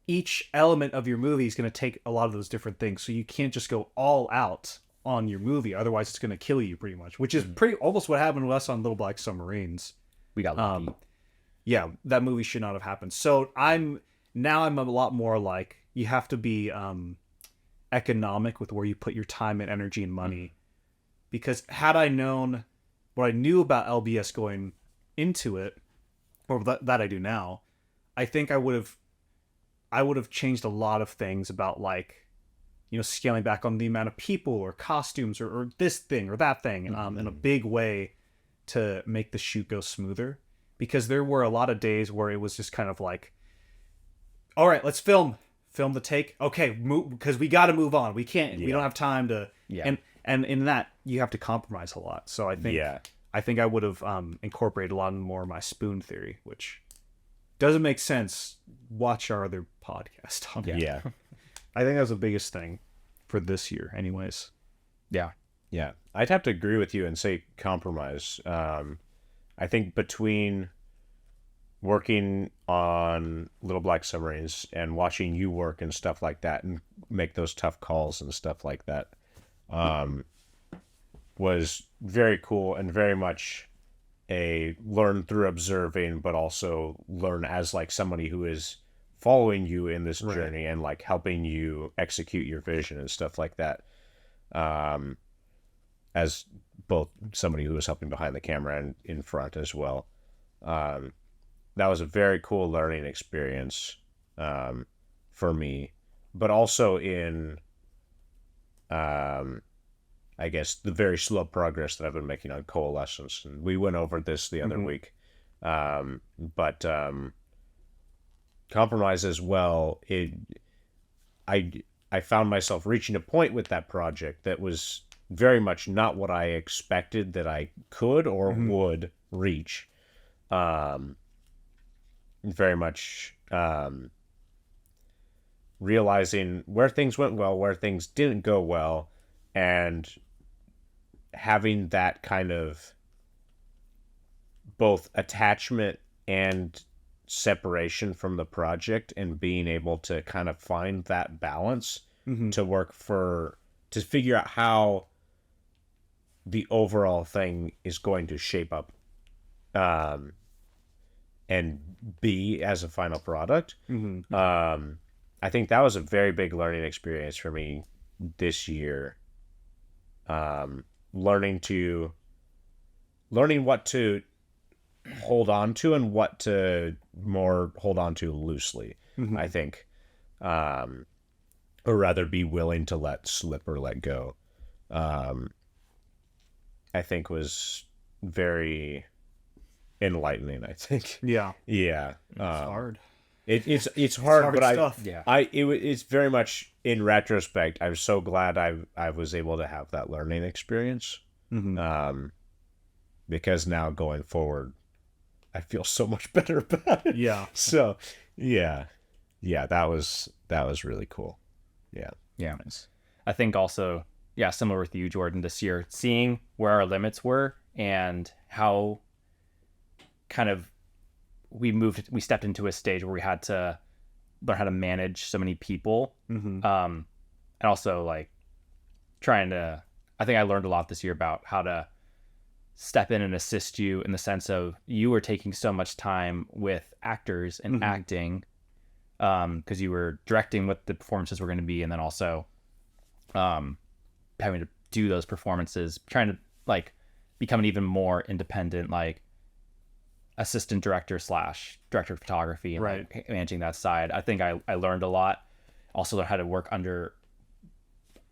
each element of your movie is going to take a lot of those different things. So you can't just go all out on your movie. Otherwise it's going to kill you pretty much, which is pretty almost what happened with us on Little Black Submarines.
We got lucky.
Yeah, that movie should not have happened. So I'm a lot more like, you have to be economic with where you put your time and energy and money. Because had I known what I knew about LBS going into it, or that I do now, I think I would have changed a lot of things about, like, you know, scaling back on the amount of people or costumes or this thing or that thing in a big way to make the shoot go smoother. Because there were a lot of days where it was just kind of like, all right, let's film the take. Okay, because we got to move on. We can't. We don't have time to.
Yeah.
And in that you have to compromise a lot. So I think I would have incorporated a lot more of my spoon theory, which doesn't make sense. Watch our other podcast on it.
Yeah.
I think that was the biggest thing for this year, anyways.
Yeah.
Yeah. I'd have to agree with you and say compromise. I think between working on Little Black Submarines and watching you work and stuff like that and make those tough calls and stuff like that, was very cool and very much a learn through observing, but also learn as like somebody who is following you in this journey and like helping you execute your vision and stuff like that. As both somebody who was helping behind the camera and in front as well. That was a very cool learning experience for me, but also in, I guess, the very slow progress that I've been making on Coalescence. And we went over this the other week. But Compromise as well, I found myself reaching a point with that project that was very much not what I expected that I could or would reach. Very much realizing where things went well, where things didn't go well, and having that kind of both attachment and separation from the project and being able to kind of find that balance to work to figure out how the overall thing is going to shape up and be as a final product. I think that was a very big learning experience for me this year. Learning what to hold on to and what to more hold on to loosely, I think. Or rather be willing to let slip or let go. I think was very enlightening, I think.
Yeah.
Yeah.
It's hard.
It's hard, but
stuff.
it's very much in retrospect. I'm so glad I was able to have that learning experience. Because now going forward, I feel so much better about it.
Yeah.
So yeah, that was really cool. Yeah.
Nice. I think also, similar with you, Jordan, this year, seeing where our limits were and how kind of we stepped into a stage where we had to learn how to manage so many people. And also like I think I learned a lot this year about how to step in and assist you in the sense of you were taking so much time with actors and acting, because you were directing what the performances were going to be, and then also having to do those performances, trying to like become an even more independent like assistant director / director of photography and like, managing that side. I think I learned a lot. Also learned how to work under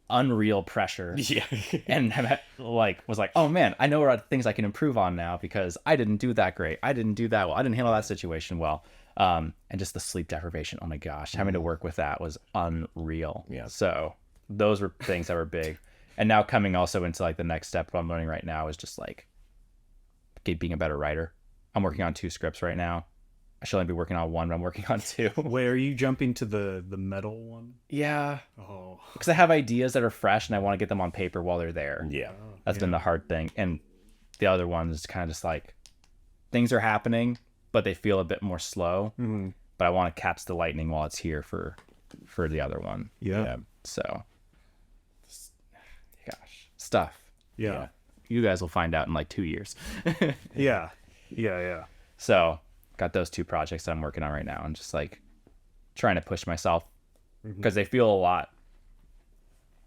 unreal pressure. Yeah. And was like, oh man, I know what things I can improve on now because I didn't do that great. I didn't do that well. I didn't handle that situation well. And just the sleep deprivation. Oh my gosh, having to work with that was unreal.
Yeah.
So those were things that were big. And now coming also into like the next step, what I'm learning right now is just like being a better writer. I'm working on 2 scripts right now. I should only be working on 1, but I'm working on 2.
Wait, are you jumping to the metal one?
Yeah.
Oh.
Because I have ideas that are fresh and I want to get them on paper while they're there.
Yeah.
That's been the hard thing. And the other one is kind of just like things are happening, but they feel a bit more slow. But I want to catch the lightning while it's here for the other one.
Yeah.
So, gosh, stuff.
Yeah.
You guys will find out in like 2 years.
Yeah.
So, got those 2 projects that I'm working on right now and just like trying to push myself because they feel a lot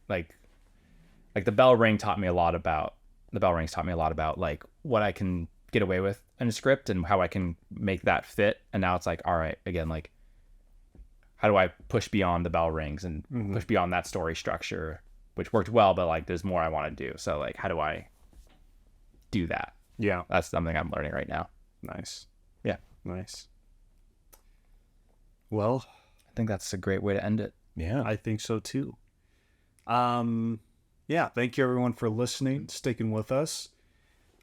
like the bell ring taught me a lot about like what I can get away with in a script and how I can make that fit. And now it's like, all right, again, like how do I push beyond the bell rings and push beyond that story structure, which worked well, but like there's more I want to do. So like, how do I do that?
Yeah.
That's something I'm learning right now.
Nice.
Yeah.
Nice. Well,
I think that's a great way to end it.
Yeah.
I think so too. Yeah, thank you everyone for listening, sticking with us.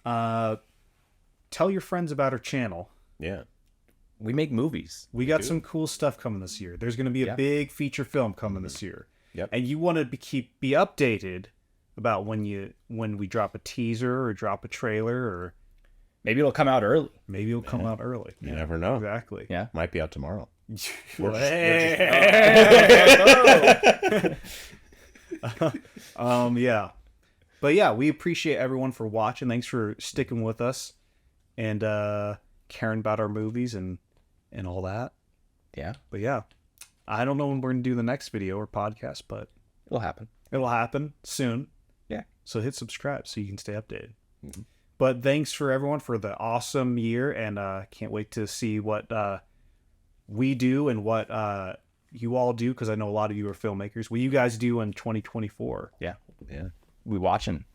Tell your friends about our channel.
Yeah.
We make movies.
We got some cool stuff coming this year. There's going to be a big feature film coming this year.
Yep.
And you want to be updated about when we drop a teaser or drop a trailer or
Maybe it'll come out early.
Maybe it'll come out early.
You never know.
Exactly.
Yeah.
Might be out tomorrow.
Yeah. But yeah, we appreciate everyone for watching. Thanks for sticking with us and caring about our movies and all that.
Yeah.
But yeah, I don't know when we're going to do the next video or podcast, but
It'll happen.
it'll happen soon.
Yeah.
So hit subscribe so you can stay updated. But thanks for everyone for the awesome year, and can't wait to see what we do and what you all do, because I know a lot of you are filmmakers. What you guys do in 2024.
Yeah. We watching.